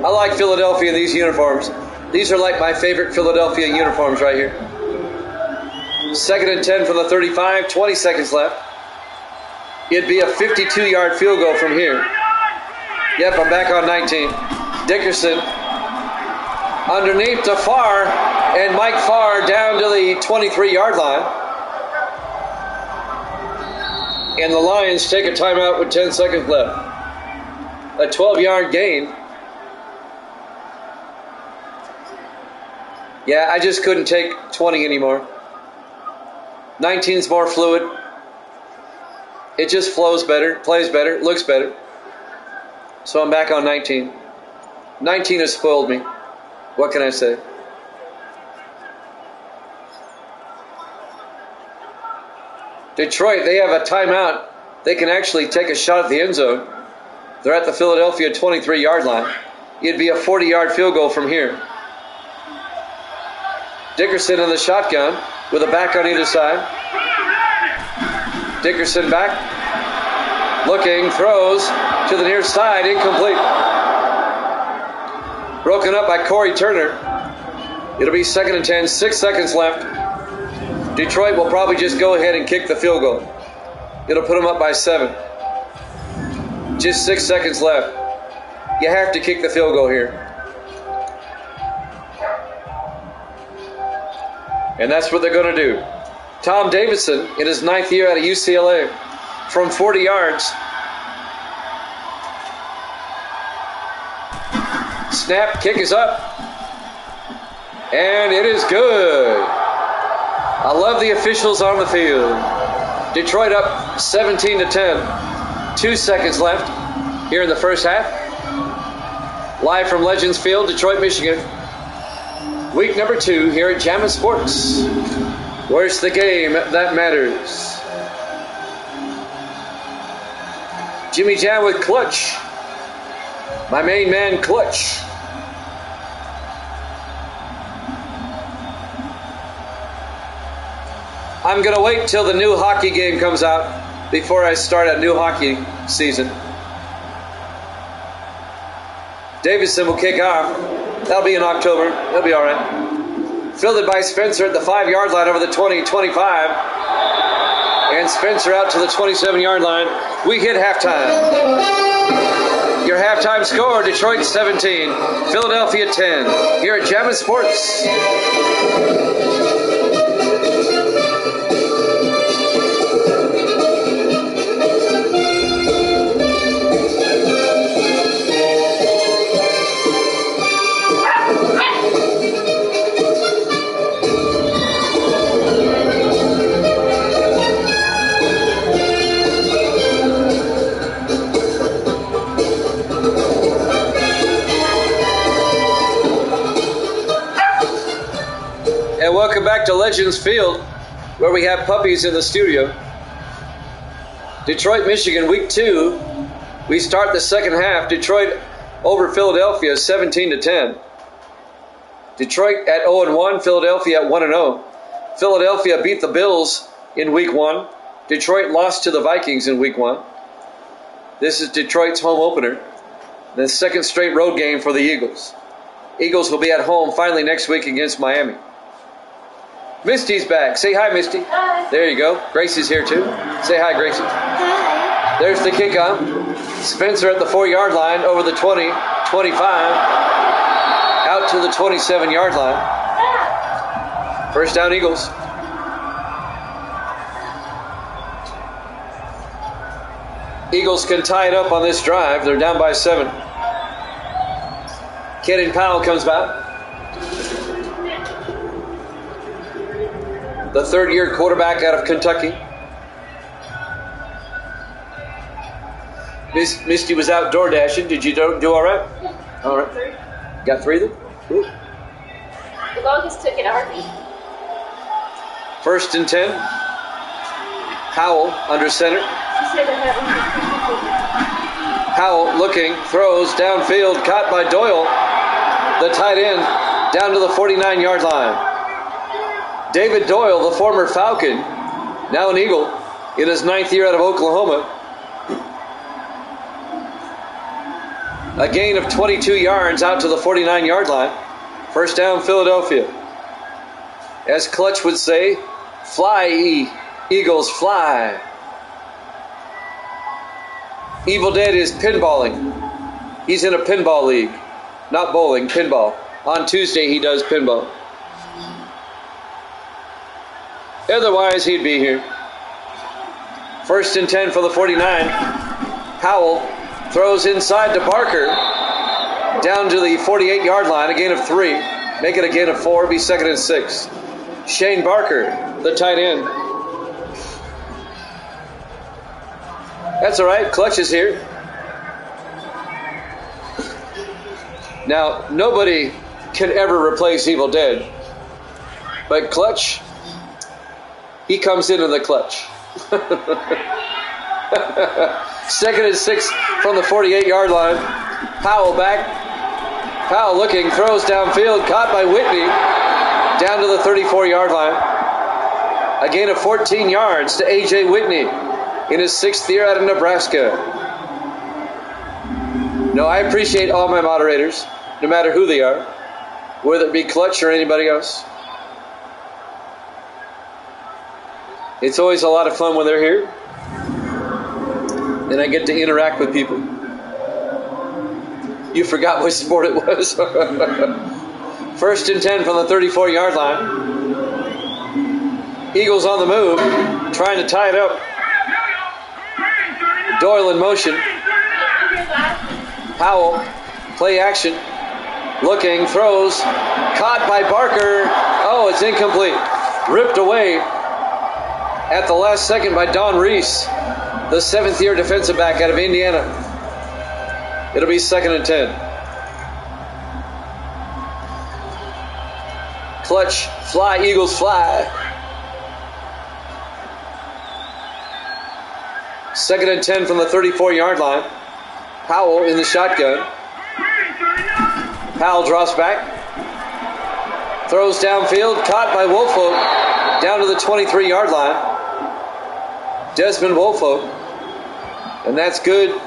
I like Philadelphia in these uniforms. These are like my favorite Philadelphia uniforms right here. 2nd and 10 from the 35, 20 seconds left. It'd be a 52-yard field goal from here. Yep, I'm back on 19. Dickerson underneath to Farr, and Mike Farr down to the 23-yard line. And the Lions take a timeout with 10 seconds left. A 12-yard gain. Yeah, I just couldn't take 20 anymore. 19's more fluid. It just flows better, plays better, looks better. So I'm back on 19. 19 has spoiled me. What can I say? Detroit, they have a timeout. They can actually take a shot at the end zone. They're at the Philadelphia 23-yard line. It'd be a 40-yard field goal from here. Dickerson in the shotgun with a back on either side. Dickerson back. Looking, throws to the near side, incomplete. Broken up by Corey Turner. It'll be 2nd and 10, 6 seconds left. Detroit will probably just go ahead and kick the field goal. It'll put them up by 7. Just 6 seconds left. You have to kick the field goal here. And that's what they're going to do. Tom Davidson, in his 9th year out of UCLA, from 40 yards. Snap, kick is up. And it is good. I love the officials on the field. Detroit up 17-10. 2 seconds left here in the first half. Live from Legends Field, Detroit, Michigan. Week number 2 here at Jammin' Sports, where it's the game that matters. Jimmy Jam with Clutch. My main man, Clutch. I'm going to wait till the new hockey game comes out before I start a new hockey season. Davidson will kick off. That'll be in October. That'll be all right. Fielded by Spencer at the 5-yard line over the 20-25. And Spencer out to the 27-yard line. We hit halftime. Your halftime score, Detroit 17, Philadelphia 10. Here at Jammin' Sports. And welcome back to Legends Field, where we have puppies in the studio. Detroit, Michigan, week 2. We start the second half. Detroit over Philadelphia 17-10. Detroit at 0-1, Philadelphia at 1-0. Philadelphia beat the Bills in week 1. Detroit lost to the Vikings in week 1. This is Detroit's home opener. The second straight road game for the Eagles. Eagles will be at home finally next week against Miami. Misty's back. Say hi, Misty. Hi. There you go. Gracie's here too. Say hi, Gracie. Hi. There's the kickoff. Spencer at the 4-yard line over the 20, 25, out to the 27-yard line. First down, Eagles. Eagles can tie it up on this drive. They're down by 7. Kenny Powell comes back. The third-year quarterback out of Kentucky. Misty was out door dashing. Did you do all right? Yeah. All right. 3. Got 3 then? Ooh. The longest took an hour. First and 10. Howell under center. She said I have Howell looking, throws downfield, caught by Doyle. The tight end down to the 49-yard line. David Doyle, the former Falcon, now an Eagle, in his 9th year out of Oklahoma. A gain of 22 yards out to the 49-yard line. First down, Philadelphia. As Clutch would say, fly, Eagles, fly. Evil Dead is pinballing. He's in a pinball league. Not bowling, pinball. On Tuesday, he does pinball. Otherwise, he'd be here. First and 10 for the 49. Howell throws inside to Barker. Down to the 48-yard line, a gain of 3. Make it a gain of 4, be second and 6. Shane Barker, the tight end. That's all right, Clutch is here. Now, nobody can ever replace Evil Dead. But Clutch, he comes into the clutch. Second and 6 from the 48-yard line. Powell back. Powell looking, throws downfield, caught by Whitney. Down to the 34-yard line. A gain of 14 yards to A.J. Whitney in his 6th year out of Nebraska. No, I appreciate all my moderators, no matter who they are, whether it be Clutch or anybody else. It's always a lot of fun when they're here, and I get to interact with people. You forgot what sport it was. First and 10 from the 34-yard line. Eagles on the move, trying to tie it up. Doyle in motion. Howell, play action. Looking, throws, caught by Barker. Oh, it's incomplete. Ripped away at the last second by Don Reese, the seventh-year defensive back out of Indiana. It'll be 2nd and 10. Clutch, fly, Eagles fly. 2nd and 10 from the 34-yard line. Powell in the shotgun. Powell drops back. Throws downfield, caught by Woolfolk down to the 23-yard line. Desmond Woolfolk. And that's good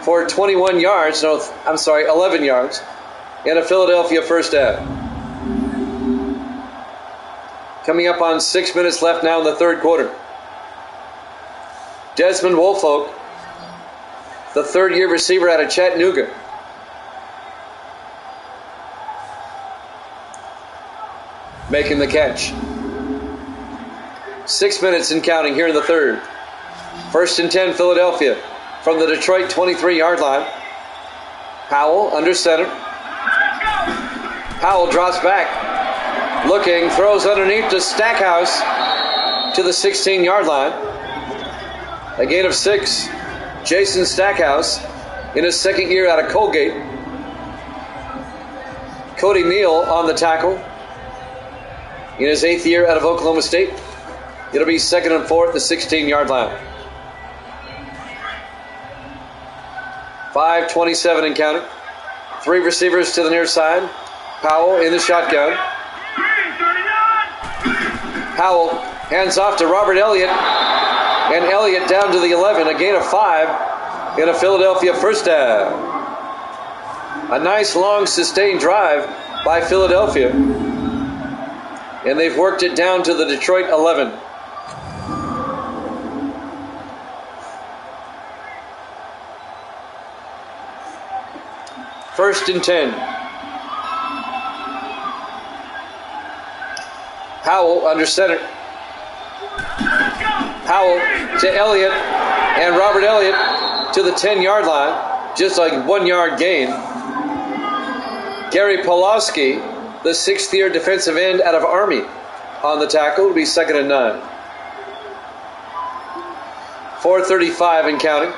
for 21 yards. No, I'm sorry, 11 yards. And a Philadelphia first down. Coming up on 6 minutes left now in the third quarter. Desmond Woolfolk, the third-year receiver out of Chattanooga. Making the catch. 6 minutes and counting here in the third. 1st and 10 Philadelphia from the Detroit 23-yard line. Powell under center. Powell drops back. Looking, throws underneath to Stackhouse to the 16-yard line. A gain of 6. Jason Stackhouse in his second year out of Colgate. Cody Neal on the tackle in his 8th year out of Oklahoma State. It'll be 2nd and 4 at the 16-yard line. 5:27 and counting. 3 receivers to the near side. Powell in the shotgun. Powell hands off to Robert Elliott. And Elliott down to the 11. A gain of 5 in a Philadelphia first down. A nice long sustained drive by Philadelphia. And they've worked it down to the Detroit 11. First and 10. Powell under center. Powell to Elliott, and Robert Elliott to the 10-yard line. Just like 1 yard gain. Gary Pawlowski, the 6th-year defensive end out of Army, on the tackle. It'll be 2nd and 9. 4:35 and counting.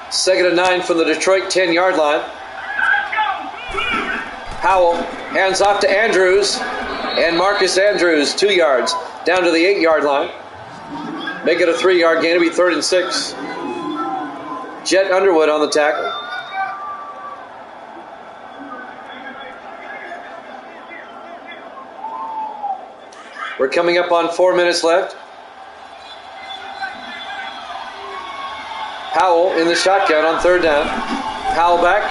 Second and 9 from the Detroit 10-yard line. Powell hands off to Andrews, and Marcus Andrews, 2 yards, down to the 8-yard line. Make it a 3-yard gain. It'll be 3rd and 6. Jet Underwood on the tackle. We're coming up on 4 minutes left. Powell in the shotgun on 3rd down. Powell back.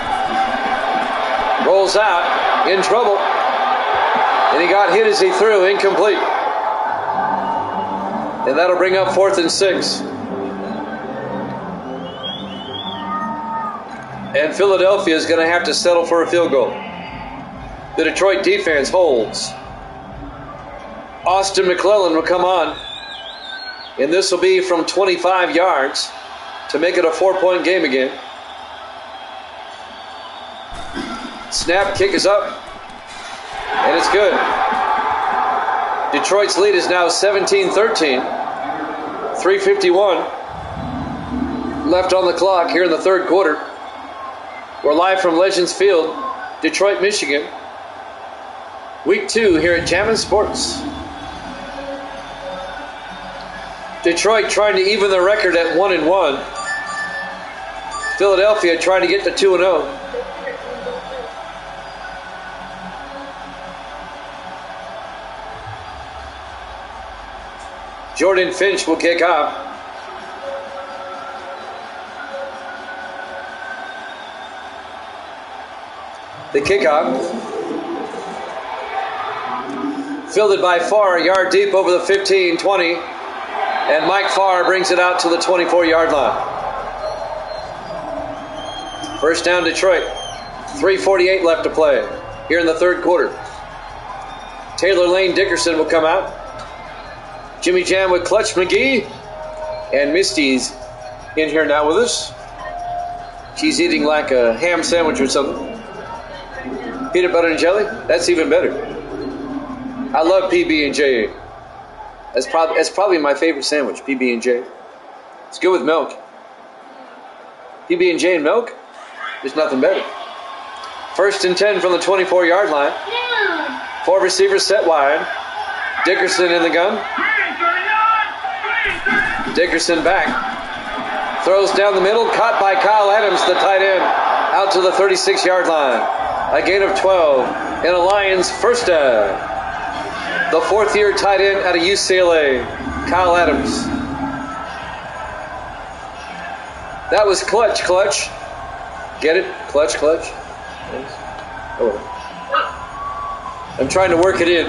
Rolls out. In trouble. And he got hit as he threw. Incomplete. And that'll bring up 4th and 6. And Philadelphia is going to have to settle for a field goal. The Detroit defense holds. Austin McClellan will come on. And this will be from 25 yards to make it a 4-point game again. Snap, kick is up. And it's good. Detroit's lead is now 17-13. 3:51 left on the clock here in the third quarter. We're live from Legends Field, Detroit, Michigan. Week 2 here at Jammin' Sports. Detroit trying to even the record at 1-1. Philadelphia trying to get to 2-0. Jordan Finch will kick off. The kickoff. Fielded by Farr, a yard deep over the 15-20. And Mike Farr brings it out to the 24-yard line. First down, Detroit. 3:48 left to play here in the third quarter. Taylor Lane Dickerson will come out. Jimmy Jam with Clutch McGee. And Misty's in here now with us. She's eating like a ham sandwich or something. Peanut butter and jelly? That's even better. I love PB&J. That's probably my favorite sandwich, PB&J. It's good with milk. PB&J and milk? There's nothing better. 1st and 10 from the 24-yard line. 4 receivers set wide. Dickerson in the gun. Dickerson back. Throws down the middle. Caught by Kyle Adams, the tight end. Out to the 36-yard line. A gain of 12. And a Lions first down. The 4th-year tight end out of UCLA, Kyle Adams. That was clutch. Get it? Clutch. Oh. I'm trying to work it in.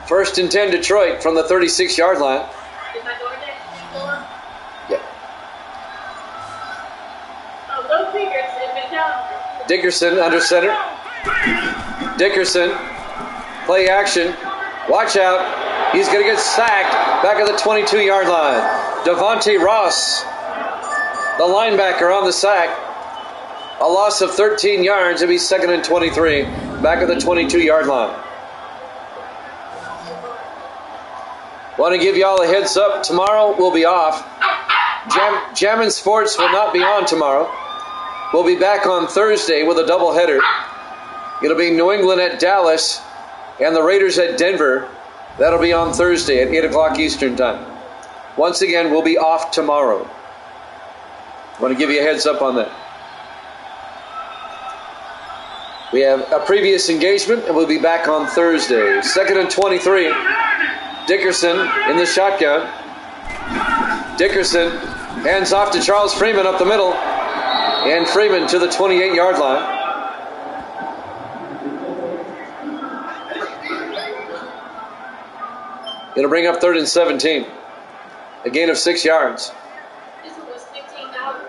1st and 10 Detroit from the 36-yard line. Is my door there? Yeah. Oh, those fingers have been down. Dickerson under center. Dickerson, play action. Watch out. He's going to get sacked back at the 22-yard line. Devontae Ross, the linebacker, on the sack. A loss of 13 yards. It'll be 2nd and 23. Back at the 22-yard line. Want to give you all a heads up. Tomorrow we'll be off. Jammin' Sports will not be on tomorrow. We'll be back on Thursday with a doubleheader. It'll be New England at Dallas and the Raiders at Denver. That'll be on Thursday at 8 o'clock Eastern Time. Once again, we'll be off tomorrow. Want to give you a heads up on that. We have a previous engagement, and we'll be back on Thursday. 2nd and 23. Dickerson in the shotgun. Dickerson hands off to Charles Freeman up the middle. And Freeman to the 28-yard line. It'll bring up 3rd and 17. A gain of 6 yards. This one was $15.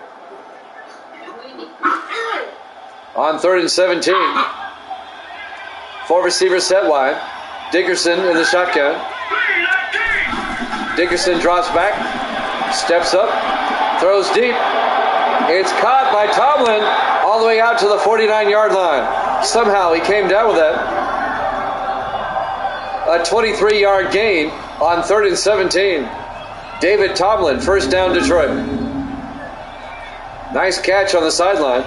On 3rd and 17. 4 receivers set wide. Dickerson in the shotgun. Dickerson drops back. Steps up. Throws deep. It's caught by Tomlin all the way out to the 49-yard line. Somehow he came down with that. A 23-yard gain on 3rd and 17. David Tomlin, first down Detroit. Nice catch on the sideline.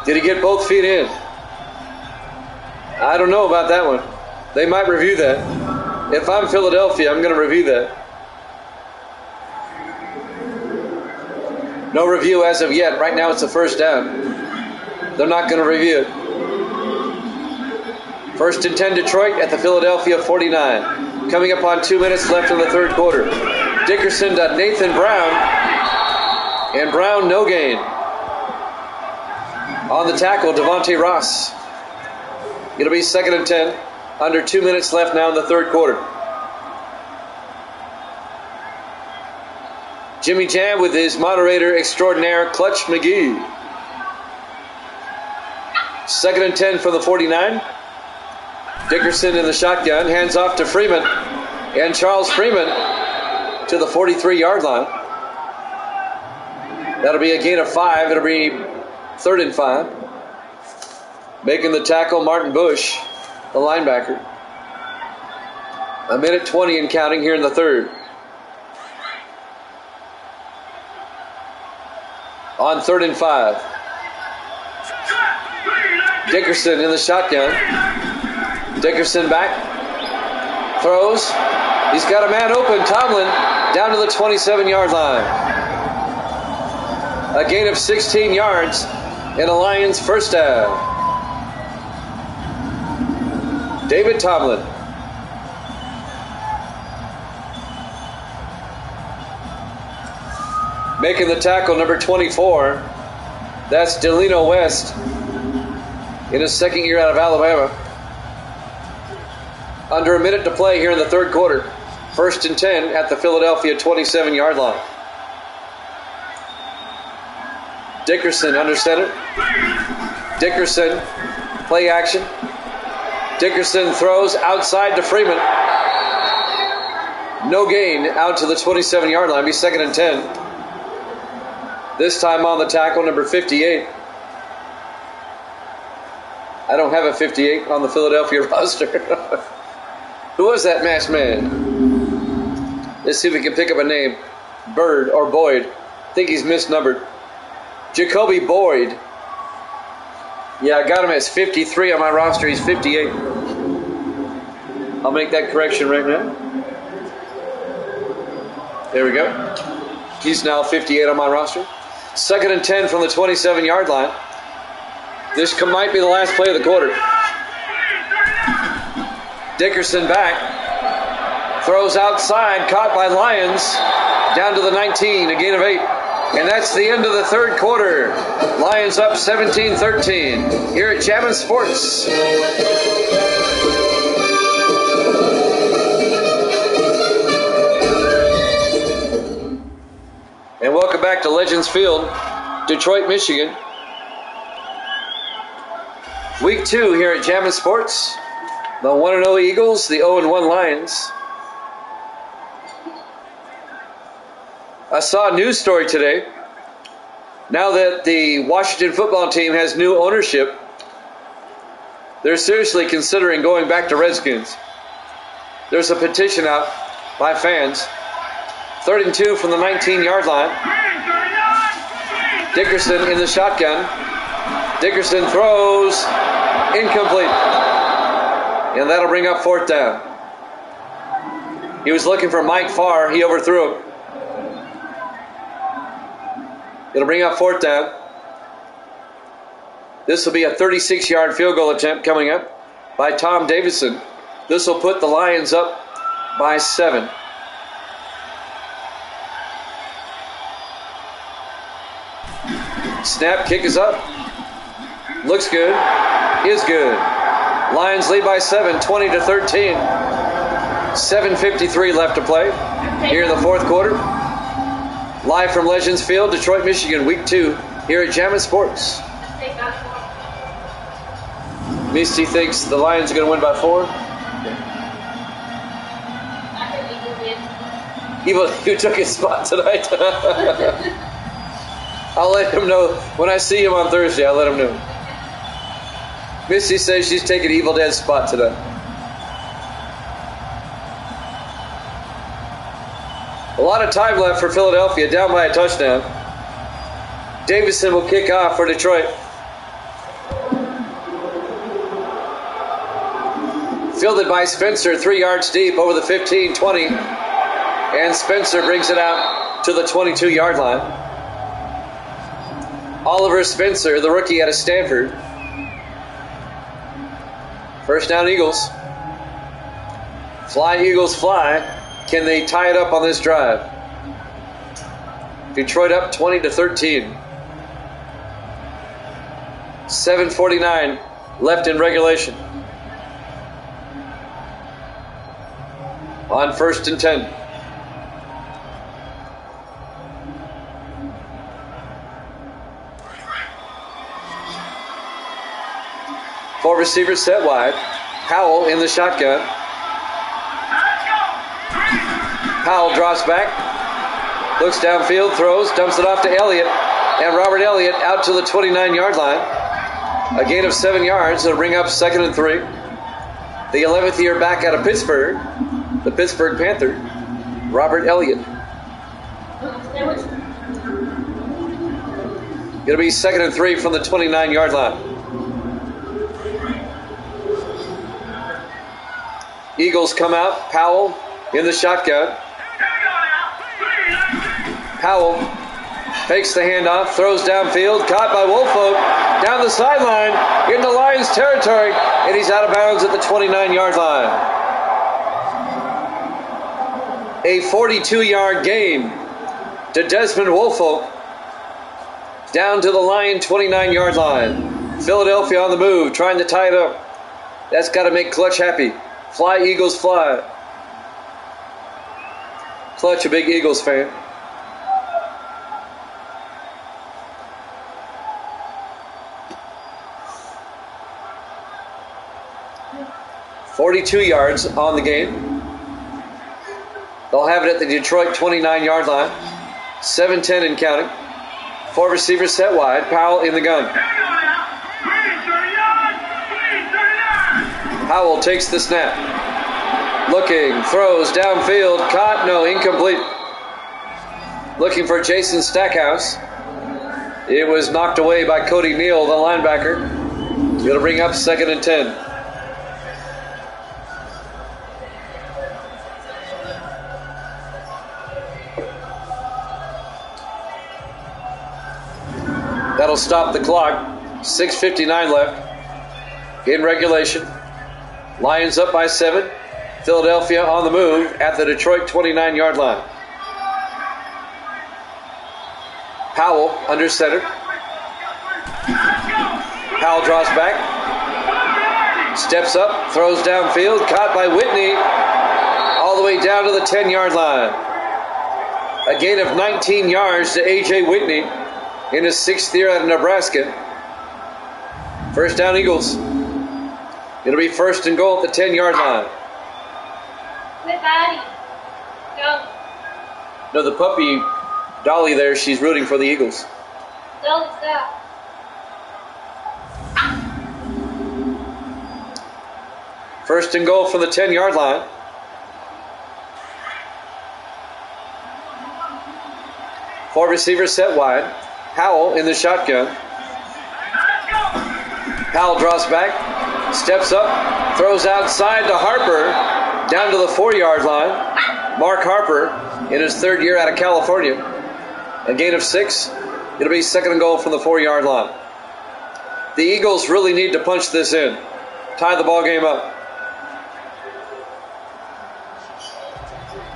Did he get both feet in? I don't know about that one. They might review that. If I'm Philadelphia, I'm going to review that. No review as of yet. Right now it's a first down. They're not going to review it. 1st and 10 Detroit at the Philadelphia 49. Coming up on 2 minutes left in the 3rd quarter. Dickerson to Nathan Brown. And Brown no gain. On the tackle, Devontae Ross. It'll be 2nd and 10. Under 2 minutes left now in the 3rd quarter. Jimmy Jam with his moderator extraordinaire, Clutch McGee. 2nd and 10 from the 49. Dickerson in the shotgun, hands off to Freeman. And Charles Freeman to the 43-yard line. That'll be a gain of 5. It'll be 3rd and 5. Making the tackle, Martin Bush, the linebacker. 1:20 and counting here in the 3rd. On 3rd and 5. Dickerson in the shotgun. Dickerson back. Throws. He's got a man open. Tomlin down to the 27-yard line. A gain of 16 yards and a Lions first down. David Tomlin. Making the tackle, number 24. That's Delino West in his 2nd year out of Alabama. Under a minute to play here in the 3rd quarter. 1st and 10 at the Philadelphia 27-yard line. Dickerson under center. Dickerson, play action. Dickerson throws outside to Freeman. No gain out to the 27-yard line. Be 2nd and 10. This time on the tackle, number 58. I don't have a 58 on the Philadelphia roster. Who was that masked man? Let's see if we can pick up a name. Bird or Boyd. I think he's misnumbered. Jacoby Boyd. Yeah, I got him as 53 on my roster. He's 58. I'll make that correction right now. There we go. He's now 58 on my roster. 2nd and 10 from the 27-yard line. This might be the last play of the quarter. Dickerson back. Throws outside, caught by Lions. Down to the 19, a gain of 8. And that's the end of the third quarter. Lions up 17-13 here at Chapman Sports. And welcome back to Legends Field, Detroit, Michigan. Week 2 here at Chapman Sports. The 1-0 Eagles, the 0-1 Lions. I saw a news story today. Now that the Washington football team has new ownership, they're seriously considering going back to Redskins. There's a petition out by fans. 3rd and 2 from the 19-yard line. Dickerson in the shotgun. Dickerson throws. Incomplete. And that'll bring up 4th down. He was looking for Mike Farr. He overthrew him. It'll bring up 4th down. This will be a 36-yard field goal attempt coming up by Tom Davidson. This will put the Lions up by 7. Snap, kick is up. Looks good. Is good. Lions lead by 7, 20-13. 7:53 left to play here in the fourth quarter. Live from Legends Field, Detroit, Michigan, Week 2 here at Chapman Sports. Misty thinks the Lions are going to win by 4. Evil, you took his spot tonight. I'll let him know when I see him on Thursday. I'll let him know. Misty says she's taking Evil Dead's spot tonight. A lot of time left for Philadelphia, down by a touchdown. Davison will kick off for Detroit. Fielded by Spencer, 3 yards deep over the 15, 20. And Spencer brings it out to the 22-yard line. Oliver Spencer, the rookie out of Stanford. First down, Eagles. Fly, Eagles, fly. Can they tie it up on this drive? Detroit up 20-13. 7:49 left in regulation. On 1st and 10. Four receivers set wide. Powell in the shotgun. Powell drops back. Looks downfield, throws, dumps it off to Elliott. And Robert Elliott out to the 29-yard line. A gain of 7 yards. It'll bring up 2nd and 3. The 11th year back out of Pittsburgh. The Pittsburgh Panther. Robert Elliott. It'll be 2nd and 3 from the 29-yard line. Eagles come out. Powell in the shotgun. Powell fakes the handoff, throws downfield, caught by Woolfolk, down the sideline, into Lions territory, and he's out of bounds at the 29-yard line. A 42-yard gain to Desmond Woolfolk, down to the Lion 29-yard line. Philadelphia on the move, trying to tie it up. That's got to make Clutch happy. Fly, Eagles, fly. Clutch, a big Eagles fan. .42 yards on the game. They'll have it at the Detroit 29-yard line. 7:10 and counting. 4 receivers set wide. Powell in the gun. Powell takes the snap. Looking, throws downfield, caught, no, incomplete. Looking for Jason Stackhouse. It was knocked away by Cody Neal, the linebacker. It'll bring up 2nd and 10. That'll stop the clock. 6:59 left in regulation. Lions up by 7. Philadelphia on the move at the Detroit 29-yard line. Powell under center. Powell draws back. Steps up, throws downfield, caught by Whitney. All the way down to the 10-yard line. A gain of 19 yards to A.J. Whitney in his 6th year out of Nebraska. First down, Eagles. It'll be 1st and goal at the 10-yard line. Good body. Go. No, the puppy, Dolly there, she's rooting for the Eagles. Don't stop. First and goal from the 10-yard line. Four receivers set wide. Howell in the shotgun. Howell draws back, steps up, throws outside to Harper, down to the 4-yard line. Mark Harper in his 3rd year out of California. A gain of 6. It'll be 2nd and goal from the 4-yard line. The Eagles really need to punch this in. Tie the ball game up.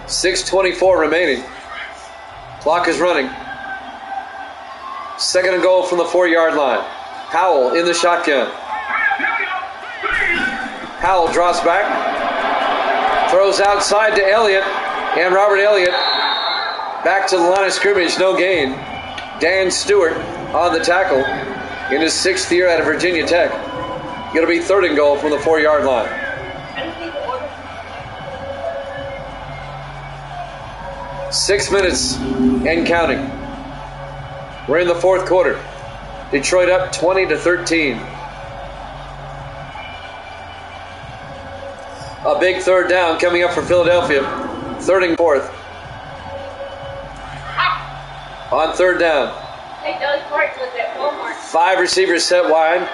6:24 remaining. Clock is running. 2nd and goal from the 4-yard line. Howell in the shotgun. Howell draws back. Throws outside to Elliott. And Robert Elliott back to the line of scrimmage. No gain. Dan Stewart on the tackle in his 6th year out of Virginia Tech. Going to be 3rd and goal from the 4-yard line. 6 minutes and counting. We're in the 4th quarter. Detroit up 20-13. A big 3rd down coming up for Philadelphia. 3rd and 4th. On 3rd down. 5 receivers set wide.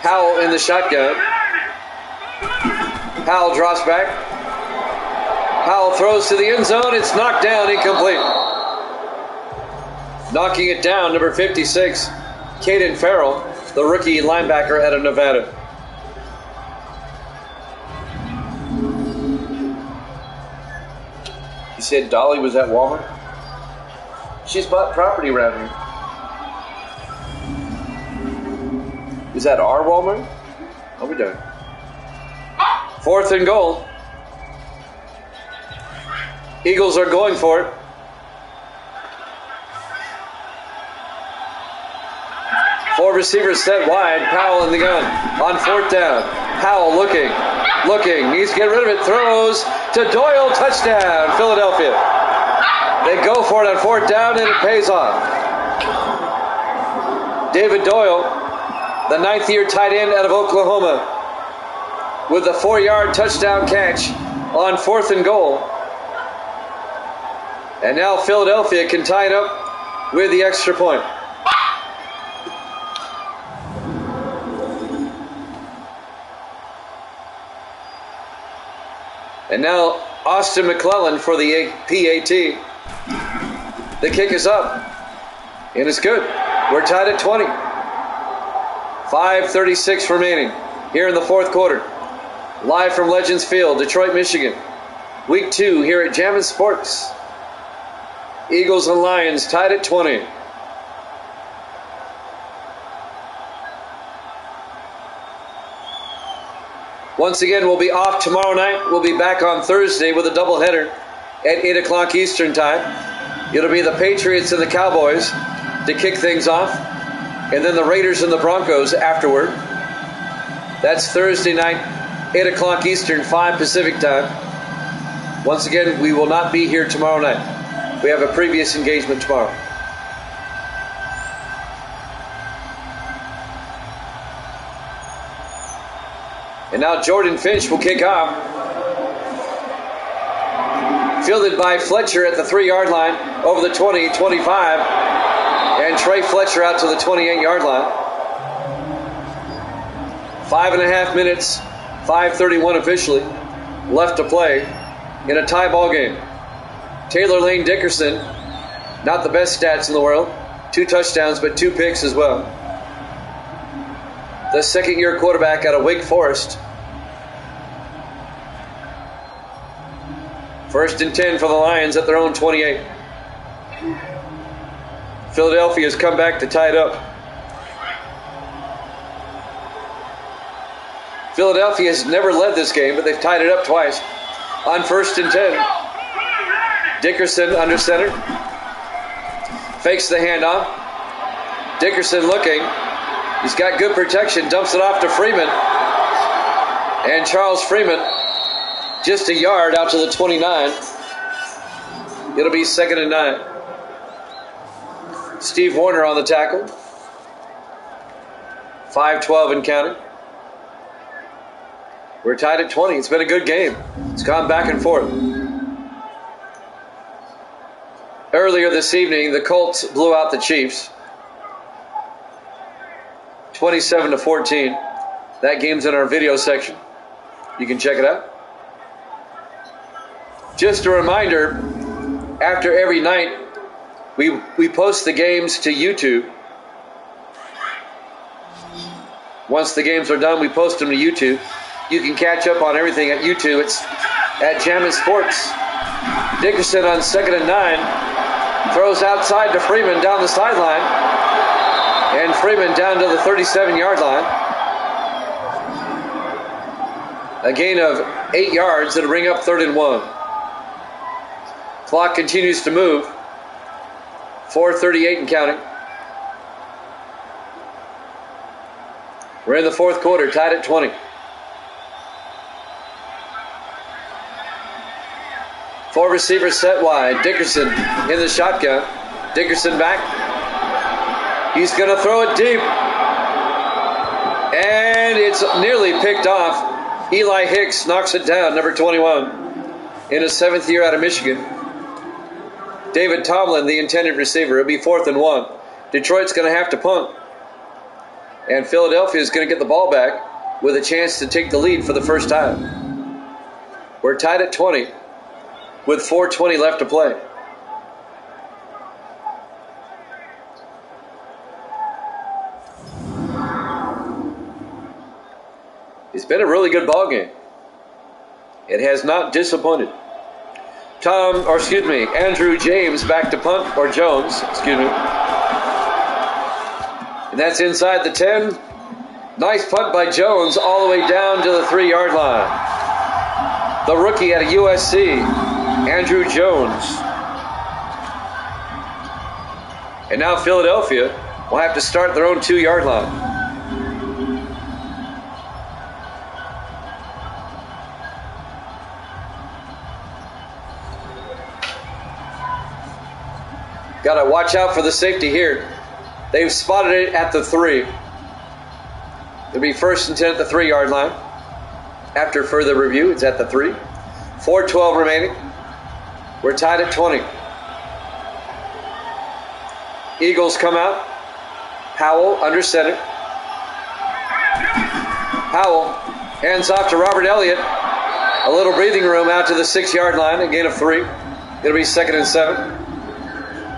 Howell in the shotgun. Howell drops back. Howell throws to the end zone. It's knocked down, incomplete. Knocking it down, number 56, Caden Farrell, the rookie linebacker out of Nevada. You said Dolly was at Walmart? She's bought property around here. Is that our Walmart? I'll be done. 4th and goal. Eagles are going for it. Four receivers set wide. Powell in the gun. On 4th down. Powell looking. Needs to get rid of it. Throws to Doyle. Touchdown. Philadelphia. They go for it on 4th down and it pays off. David Doyle, the 9th year tight end out of Oklahoma, with a 4-yard touchdown catch on 4th and goal. And now Philadelphia can tie it up with the extra point. And now Austin McClellan for the PAT. The kick is up. And it's good. We're tied at 20. 5:36 remaining here in the 4th quarter. Live from Legends Field, Detroit, Michigan. Week 2 here at Jammin' Sports. Eagles and Lions tied at 20. Once again, we'll be off tomorrow night. We'll be back on Thursday with a doubleheader at 8 o'clock Eastern time. It'll be the Patriots and the Cowboys to kick things off, and then the Raiders and the Broncos afterward. That's Thursday night, 8 o'clock Eastern, 5 Pacific time. Once again, we will not be here tomorrow night. We have a previous engagement tomorrow. And now Jordan Finch will kick off. Fielded by Fletcher at the 3-yard line, over the 20, 25, and Trey Fletcher out to the 28-yard line. 5.5 minutes, 5:31 officially, left to play in a tie ball game. Taylor Lane Dickerson, not the best stats in the world, 2 touchdowns but 2 picks as well. The second-year quarterback out of Wake Forest. First and 10 for the Lions at their own 28. Philadelphia has come back to tie it up. Philadelphia has never led this game, but they've tied it up twice. On first and 10, Dickerson under center. Fakes the handoff. Dickerson looking. He's got good protection. Dumps it off to Freeman. And Charles Freeman just a yard out to the 29. It'll be 2nd and 9. Steve Warner on the tackle. 5:12 and counting. We're tied at 20. It's been a good game. It's gone back and forth. Earlier this evening, the Colts blew out the Chiefs. 27-14. That game's in our video section. You can check it out. Just a reminder, after every night, we post the games to YouTube. Once the games are done, we post them to YouTube. You can catch up on everything at YouTube. It's at Jammin' Sports. Dickerson on 2nd and 9. Throws outside to Freeman down the sideline. And Freeman down to the 37-yard line. A gain of 8 yards that'll bring up 3rd and 1. Clock continues to move. 4:38 and counting. We're in the 4th quarter, tied at 20. 4 receivers set wide. Dickerson in the shotgun. Dickerson back. He's going to throw it deep. And it's nearly picked off. Eli Hicks knocks it down, number 21. In his 7th year out of Michigan. David Tomlin, the intended receiver. It'll be 4th and 1. Detroit's going to have to punt. And Philadelphia is going to get the ball back with a chance to take the lead for the first time. We're tied at 20 with 4:20 left to play. It's been a really good ball game. It has not disappointed. Andrew James back to punt, or Jones, And that's inside the 10. Nice punt by Jones all the way down to the 3-yard line. The rookie out of USC, Andrew Jones. And now Philadelphia will have to start their own 2-yard line. Got to watch out for the safety here. They've spotted it at the 3. It'll be 1st and 10 at the 3-yard line. After further review, it's at the 3. 4:12 remaining. We're tied at 20. Eagles come out. Powell under center. Powell hands off to Robert Elliott. A little breathing room out to the 6-yard line. A gain of 3. It'll be 2nd and 7.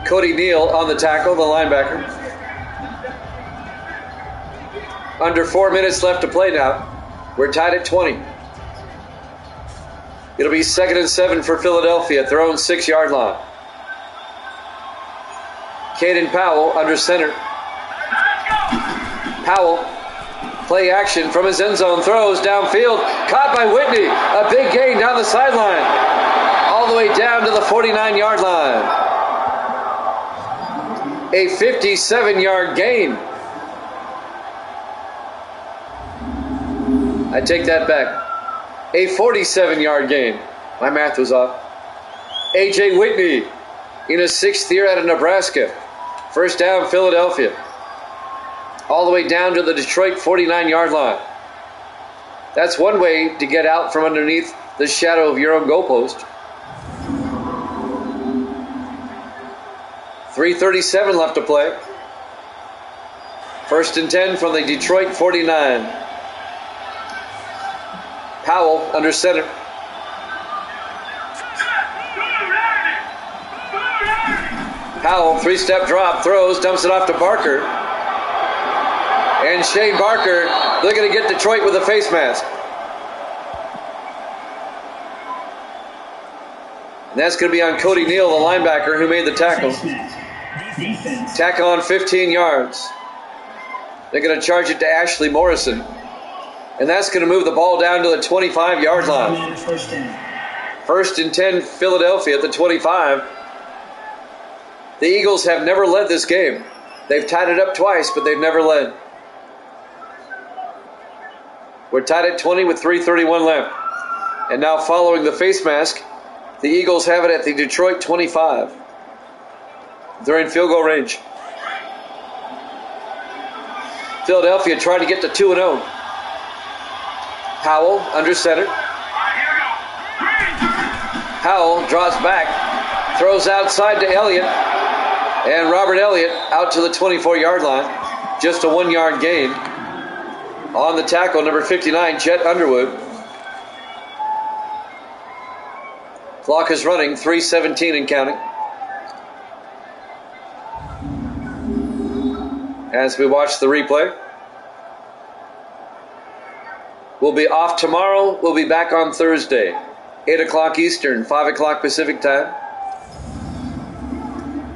Cody Neal on the tackle, the linebacker. Under 4 minutes left to play now. We're tied at 20. It'll be 2nd and 7 for Philadelphia at their own 6-yard line. Caden Powell under center. Powell, play action from his end zone, throws downfield, caught by Whitney. A big gain down the sideline, all the way down to the 49-yard line. A 57-yard gain. I take that back. A 47-yard gain. My math was off. A.J. Whitney in his 6th year out of Nebraska. First down, Philadelphia. All the way down to the Detroit 49-yard line. That's one way to get out from underneath the shadow of your own goalpost. 3:37 left to play. First and 10 from the Detroit 49. Powell under center. Powell, 3-step drop, throws, dumps it off to Barker. And Shane Barker looking to get Detroit with a face mask. And that's going to be on Cody Neal, the linebacker who made the tackle. Tackle on 15 yards. They're going to charge it to Ashley Morrison. And that's going to move the ball down to the 25-yard line. First and 10, Philadelphia at the 25. The Eagles have never led this game. They've tied it up twice, but they've never led. We're tied at 20 with 3:31 left. And now following the face mask, the Eagles have it at the Detroit 25. They're in field goal range. Philadelphia trying to get to 2-0. Powell under center. Powell draws back, throws outside to Elliott, and Robert Elliott out to the 24-yard line. Just a 1-yard gain. On the tackle, number 59, Jet Underwood. Clock is running, 3:17 and counting. As we watch the replay. We'll be off tomorrow. We'll be back on Thursday. 8 o'clock Eastern, 5 o'clock Pacific time.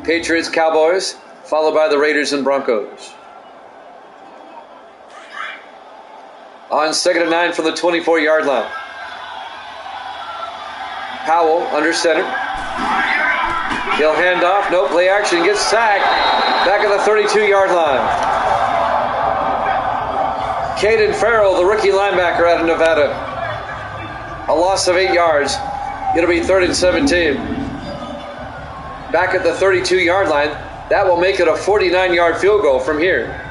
Patriots, Cowboys, followed by the Raiders and Broncos. On 2nd and 9 from the 24-yard line. Powell under center. He'll hand off. No play action. Gets sacked. Back at the 32-yard line. Caden Farrell, the rookie linebacker out of Nevada. A loss of 8 yards. It'll be 3rd and 17. Back at the 32-yard line. That will make it a 49-yard field goal from here.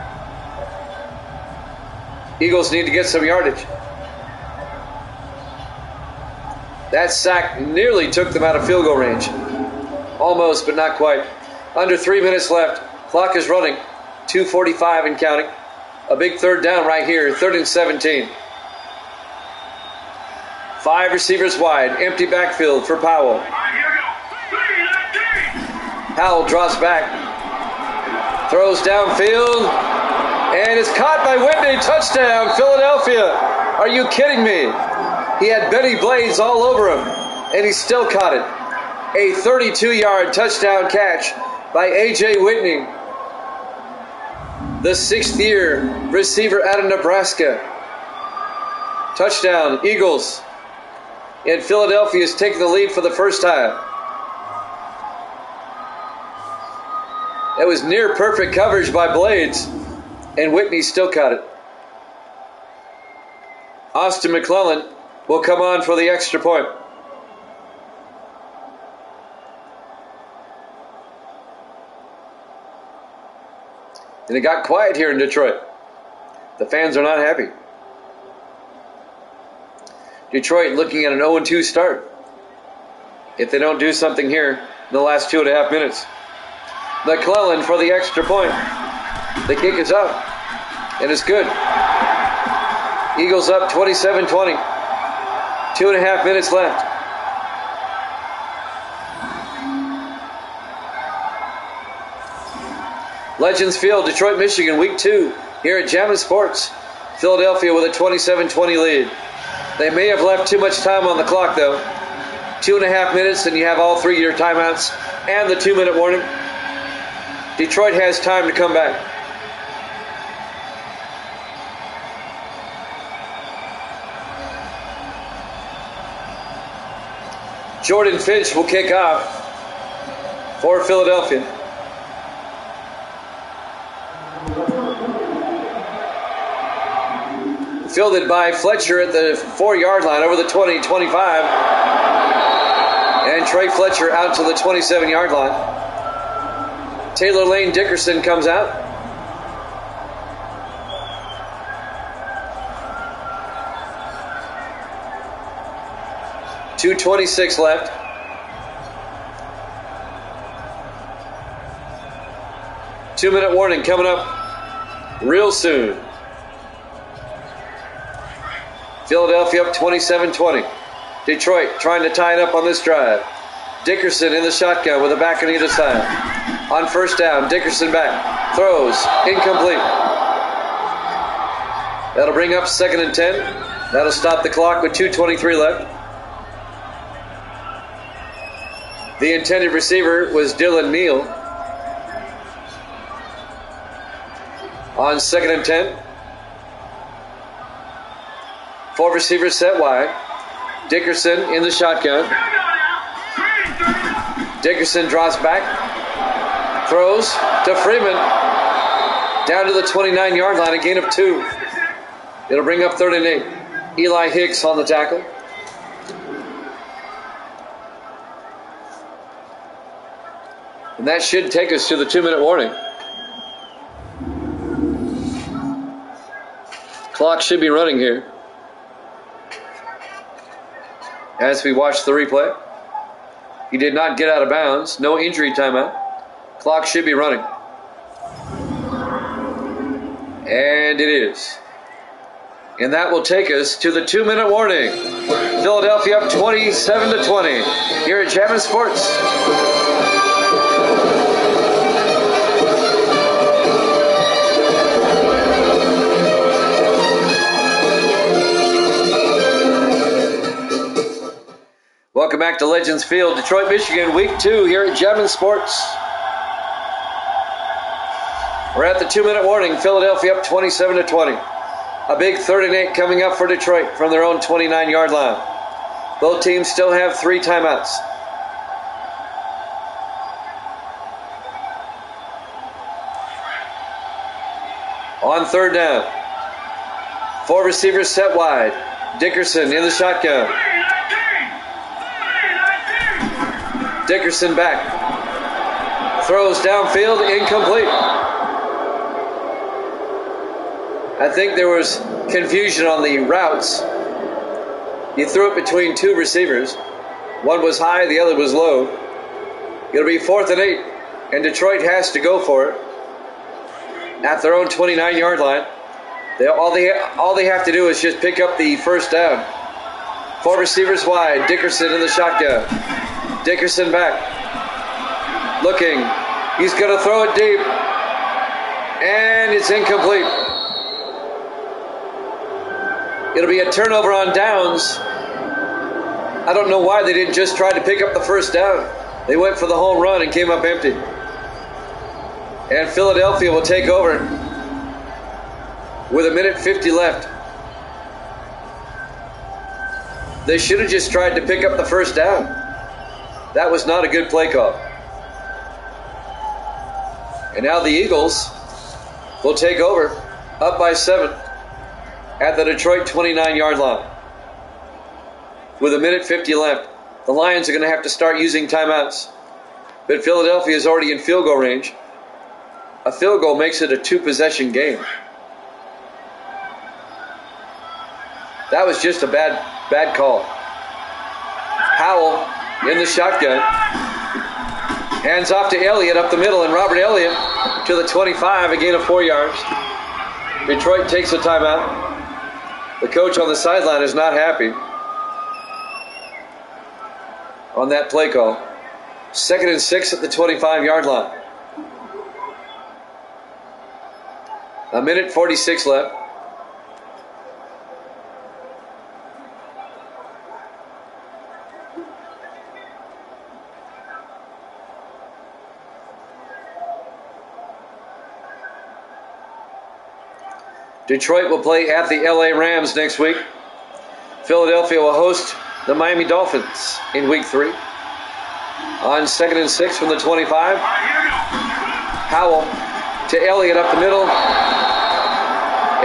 Eagles need to get some yardage. That sack nearly took them out of field goal range. Almost, but not quite. Under 3 minutes left. Clock is running. 2:45 and counting. A big 3rd down right here. 3rd and 17. 5 receivers wide. Empty backfield for Powell. Powell draws back. Throws downfield. And it's caught by Whitney. Touchdown, Philadelphia. Are you kidding me? He had Benny Blades all over him, and he still caught it. A 32-yard touchdown catch by A.J. Whitney, the 6th-year receiver out of Nebraska. Touchdown, Eagles. And Philadelphia is taking the lead for the first time. It was near perfect coverage by Blades, and Whitney still caught it. Austin McClellan will come on for the extra point. And it got quiet here in Detroit. The fans are not happy. Detroit looking at an 0-2 start if they don't do something here in the last 2.5 minutes. McClellan for the extra point. The kick is up, and it's good. Eagles up 27-20. 2.5 minutes left. Legends Field, Detroit, Michigan, week 2 here at Jammin' Sports. Philadelphia with a 27-20 lead. They may have left too much time on the clock, though. 2.5 minutes, and you have all 3 of your timeouts and the 2-minute warning. Detroit has time to come back. Jordan Finch will kick off for Philadelphia. Fielded by Fletcher at the 4-yard line over the 20, 25. And Trey Fletcher out to the 27-yard line. Taylor Lane Dickerson comes out. .226 left. Two-minute warning coming up real soon. Philadelphia up 27-20. Detroit trying to tie it up on this drive. Dickerson in the shotgun with a back on either side. On first down, Dickerson back. Throws. Incomplete. That'll bring up 2nd and 10. That'll stop the clock with 2:23 left. The intended receiver was Dylan Neal. On 2nd and 10. 4 receivers set wide. Dickerson in the shotgun. Dickerson drops back. Throws to Freeman. Down to the 29-yard line, a gain of 2. It'll bring up 3rd and 8. Eli Hicks on the tackle. And that should take us to the 2-minute warning. Clock should be running here. As we watch the replay, he did not get out of bounds. No injury timeout. Clock should be running. And it is. And that will take us to the 2-minute warning. Philadelphia up 27-20 here at Chapman Sports. Welcome back to Legends Field, Detroit, Michigan, Week 2 here at Chapman Sports. We're at the 2-minute warning. Philadelphia up 27-20. A big 3rd and 8 coming up for Detroit from their own 29-yard line. Both teams still have 3 timeouts. On 3rd down. 4 receivers set wide. Dickerson in the shotgun. Dickerson back. Throws downfield, incomplete. I think there was confusion on the routes. You threw it between 2 receivers. One was high, the other was low. It'll be 4th and 8, and Detroit has to go for it at their own 29-yard line. All they have to do is just pick up the first down. 4 receivers wide. Dickerson in the shotgun. Dickerson back. Looking. He's going to throw it deep. And it's incomplete. It'll be a turnover on downs. I don't know why they didn't just try to pick up the first down. They went for the home run and came up empty. And Philadelphia will take over with 1:50 left. They should have just tried to pick up the first down. That was not a good play call. And now the Eagles will take over, up by 7 at the Detroit 29-yard line. With 1:50 left, the Lions are going to have to start using timeouts. But Philadelphia is already in field goal range. A field goal makes it a 2-possession game. That was just a bad call. Howell in the shotgun. Hands off to Elliott up the middle, and Robert Elliott to the 25, a gain of 4 yards. Detroit takes a timeout. The coach on the sideline is not happy on that play call. 2nd and 6 at the 25-yard line. 1:46 left. Detroit will play at the LA Rams next week. Philadelphia will host the Miami Dolphins in Week 3. On 2nd and 6 from the 25. Howell to Elliott up the middle.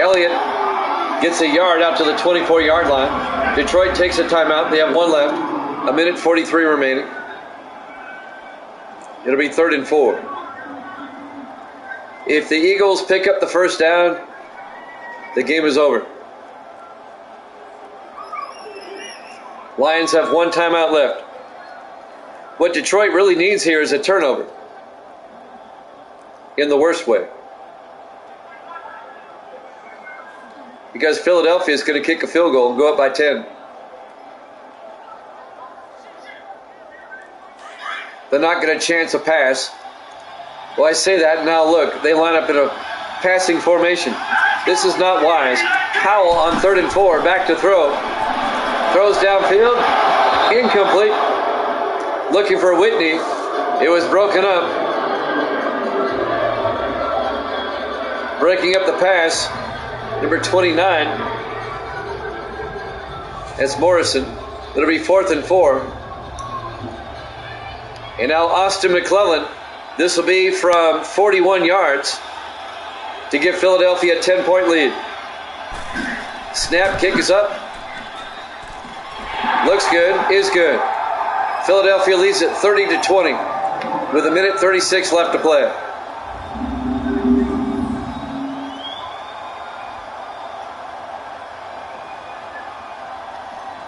Elliott Gets a yard out to the 24-yard line. Detroit takes a timeout. They have one left. 1:43 remaining. It'll be 3rd and 4. If the Eagles pick up the first down, the game is over. Lions have one timeout left. What Detroit really needs here is a turnover. In the worst way. Because Philadelphia is going to kick a field goal and go up by 10. They're not going to chance a pass. Well, I say that, now look, they line up in a passing formation. This is not wise. Howell on 3rd and 4, back to throw. Throws downfield, incomplete. Looking for Whitney. It was broken up. Breaking up the pass, number 29. That's Morrison. It'll be 4th and 4. And now Austin McClellan. This will be from 41 yards to give Philadelphia a 10-point lead. Snap, kick is up. Looks good, is good. Philadelphia leads it 30-20 with 1:36 left to play.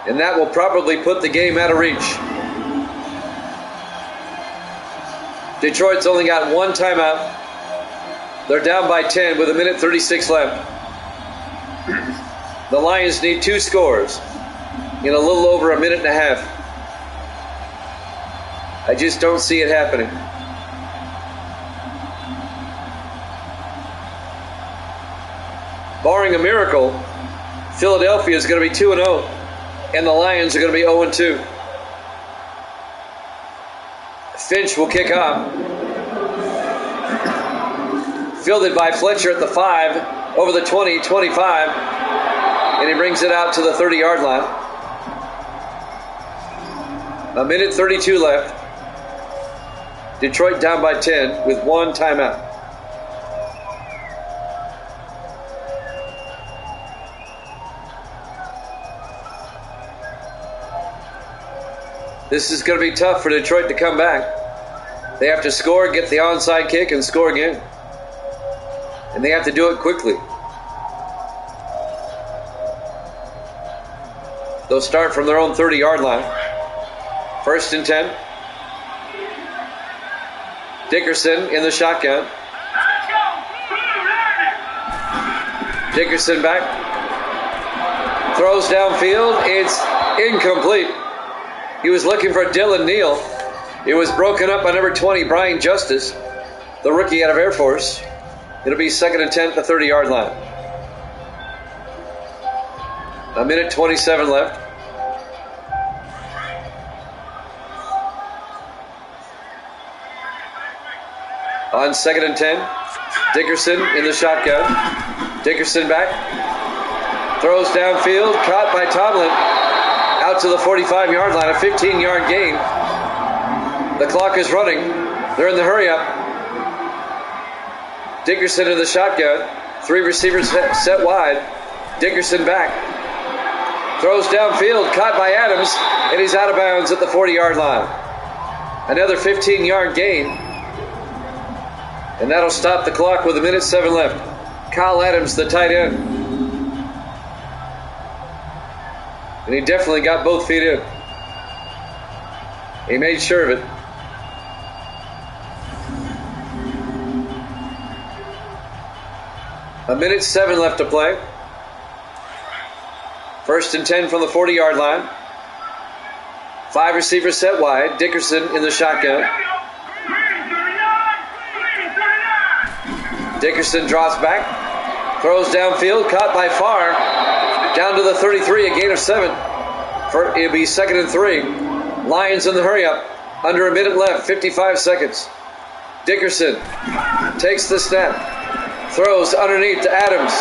And that will probably put the game out of reach. Detroit's only got one timeout. They're down by 10 with 1:36 left. The Lions need 2 scores in a little over a minute and a half. I just don't see it happening. Barring a miracle, Philadelphia is going to be 2-0, and the Lions are going to be 0-2. Finch will kick off. Fielded by Fletcher at the 5, over the 20, 25, and he brings it out to the 30-yard line. 1:32 left. Detroit down by 10 with one timeout. This is going to be tough for Detroit to come back. They have to score, get the onside kick, and score again. And they have to do it quickly. They'll start from their own 30-yard line. 1st and 10. Dickerson in the shotgun. Dickerson back. Throws downfield. It's incomplete. He was looking for Dylan Neal. It was broken up by number 20, Brian Justice, the rookie out of Air Force. It'll be 2nd and 10 at the 30-yard line. 1:27 left. On 2nd and 10, Dickerson in the shotgun. Dickerson back. Throws downfield, caught by Tomlin. Out to the 45-yard line, a 15-yard gain. The clock is running. They're in the hurry-up. Dickerson in the shotgun. 3 receivers set wide. Dickerson back. Throws downfield, caught by Adams, and he's out of bounds at the 40-yard line. Another 15-yard gain. And that'll stop the clock with 1:07 left. Kyle Adams, the tight end. And he definitely got both feet in. He made sure of it. A 1:07 left to play. 1st and 10 from the 40-yard line. 5 receivers set wide. Dickerson in the shotgun. Dickerson drops back. Throws downfield. Caught by Farr. Down to the 33, a gain of 7. It'll be 2nd and 3. Lions in the hurry-up. Under a minute left, 55 seconds. Dickerson takes the snap. Throws underneath to Adams.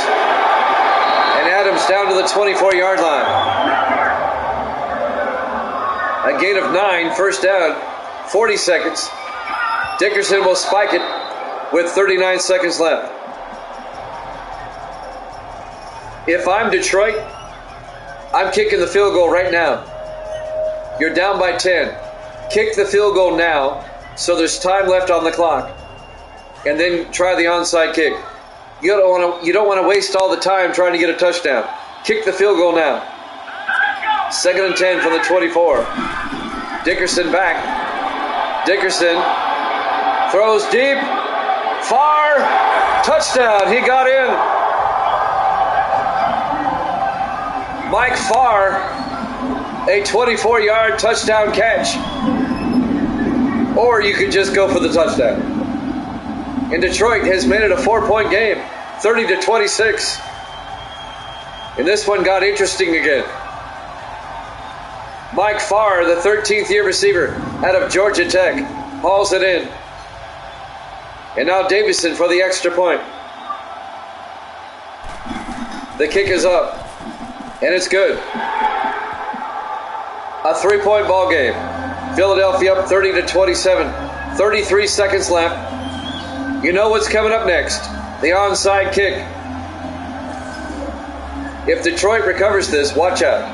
And Adams down to the 24-yard line. A gain of 9, 1st down, 40 seconds. Dickerson will spike it with 39 seconds left. If I'm Detroit, I'm kicking the field goal right now. You're down by 10. Kick the field goal now so there's time left on the clock. And then try the onside kick. You don't want to waste all the time trying to get a touchdown. Kick the field goal now. 2nd and 10 from the 24. Dickerson back. Dickerson throws deep. Far. Touchdown. He got in. Mike Farr, a 24-yard touchdown catch. Or you could just go for the touchdown. And Detroit has made it a 4-point game, 30-26. And this one got interesting again. Mike Farr, the 13th year receiver out of Georgia Tech, hauls it in. And now Davison for the extra point. The kick is up. And it's good. A 3-point ball game. Philadelphia up 30-27. 33 seconds left. You know what's coming up next. The onside kick. If Detroit recovers this, watch out.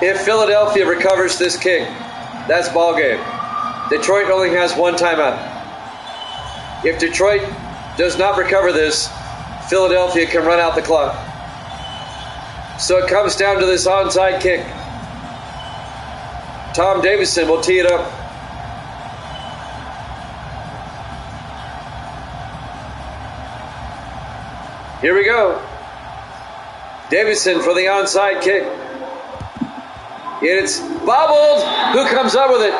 If Philadelphia recovers this kick, that's ball game. Detroit only has one timeout. If Detroit does not recover this, Philadelphia can run out the clock. So it comes down to this onside kick. Tom Davison will tee it up. Here we go. Davison for the onside kick. It's bobbled. Who comes up with it?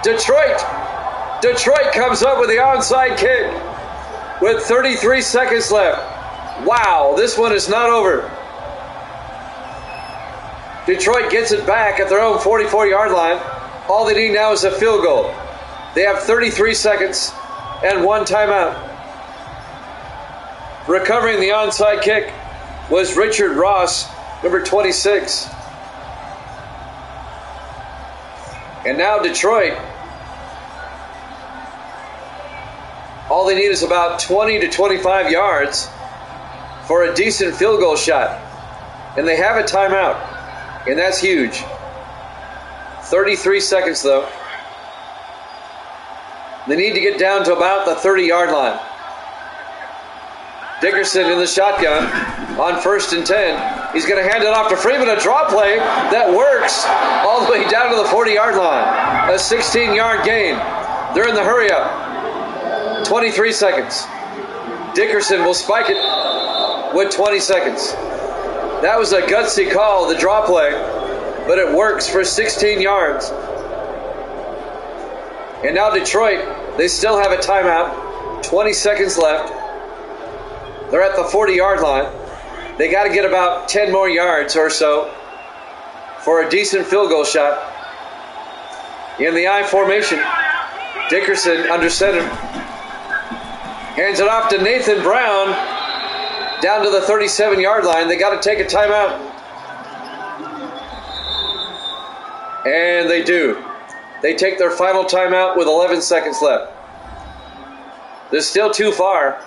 Detroit. Detroit comes up with the onside kick with 33 seconds left. Wow, this one is not over. Detroit gets it back at their own 44-yard line. All they need now is a field goal. They have 33 seconds and one timeout. Recovering the onside kick was Richard Ross, number 26. And now Detroit, all they need is about 20 to 25 yards for a decent field goal shot. And they have a timeout. And that's huge. 33 seconds, though. They need to get down to about the 30-yard line. Dickerson in the shotgun on 1st and 10. He's going to hand it off to Freeman, a draw play that works all the way down to the 40-yard line. A 16-yard gain. They're in the hurry-up. 23 seconds. Dickerson will spike it with 20 seconds. That was a gutsy call, the draw play, but it works for 16 yards. And now Detroit, they still have a timeout. 20 seconds left. They're at the 40-yard line. They got to get about 10 more yards or so for a decent field goal shot. In the I formation, Dickerson under center. Hands it off to Nathan Brown. Down to the 37-yard line. They got to take a timeout. And they do. They take their final timeout with 11 seconds left. They're still too far.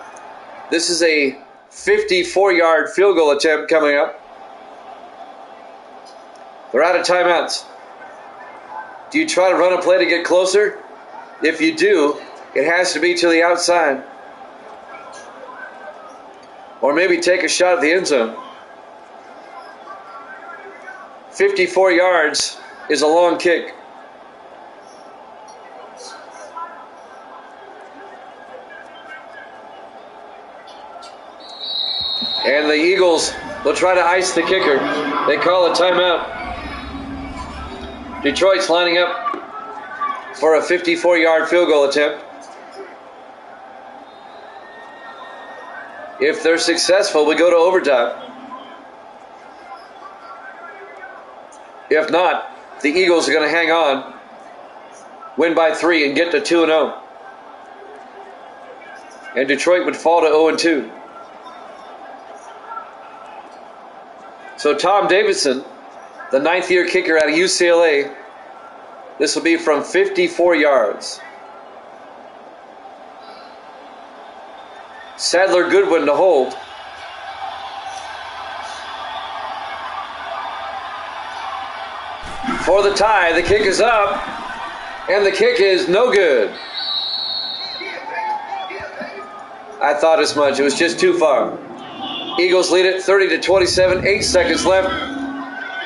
This is a 54-yard field goal attempt coming up. They're out of timeouts. Do you try to run a play to get closer? If you do, it has to be to the outside. Or maybe take a shot at the end zone. 54 yards is a long kick. And the Eagles will try to ice the kicker. They call a timeout. Detroit's lining up for a 54-yard field goal attempt. If they're successful, we go to overtime. If not, the Eagles are going to hang on, win by 3, and get to 2-0. And Detroit would fall to 0-2. So Tom Davison, the 9th-year kicker out of UCLA, this will be from 54 yards. Sadler Goodwin to hold. for the tie. The kick is up, and the kick is no good. I thought as much. It was just too far. Eagles lead it 30-27, 8 seconds left.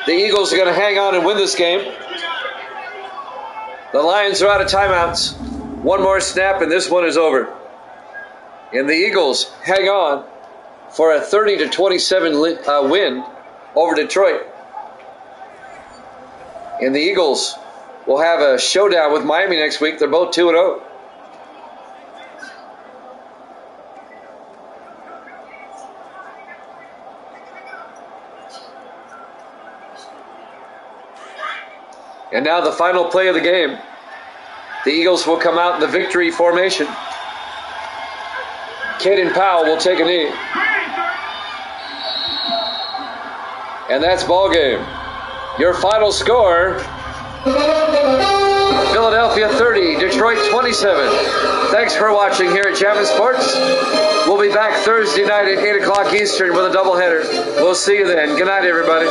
The Eagles are going to hang on and win this game. The Lions are out of timeouts. One more snap, and this one is over. And the Eagles hang on for a 30-27 win over Detroit. And the Eagles will have a showdown with Miami next week. They're both 2-0. And now the final play of the game. The Eagles will come out in the victory formation. Caden Powell will take a knee. And that's ball game. Your final score, Philadelphia 30, Detroit 27. Thanks for watching here at Javin Sports. We'll be back Thursday night at 8 o'clock Eastern with a doubleheader. We'll see you then. Good night, everybody.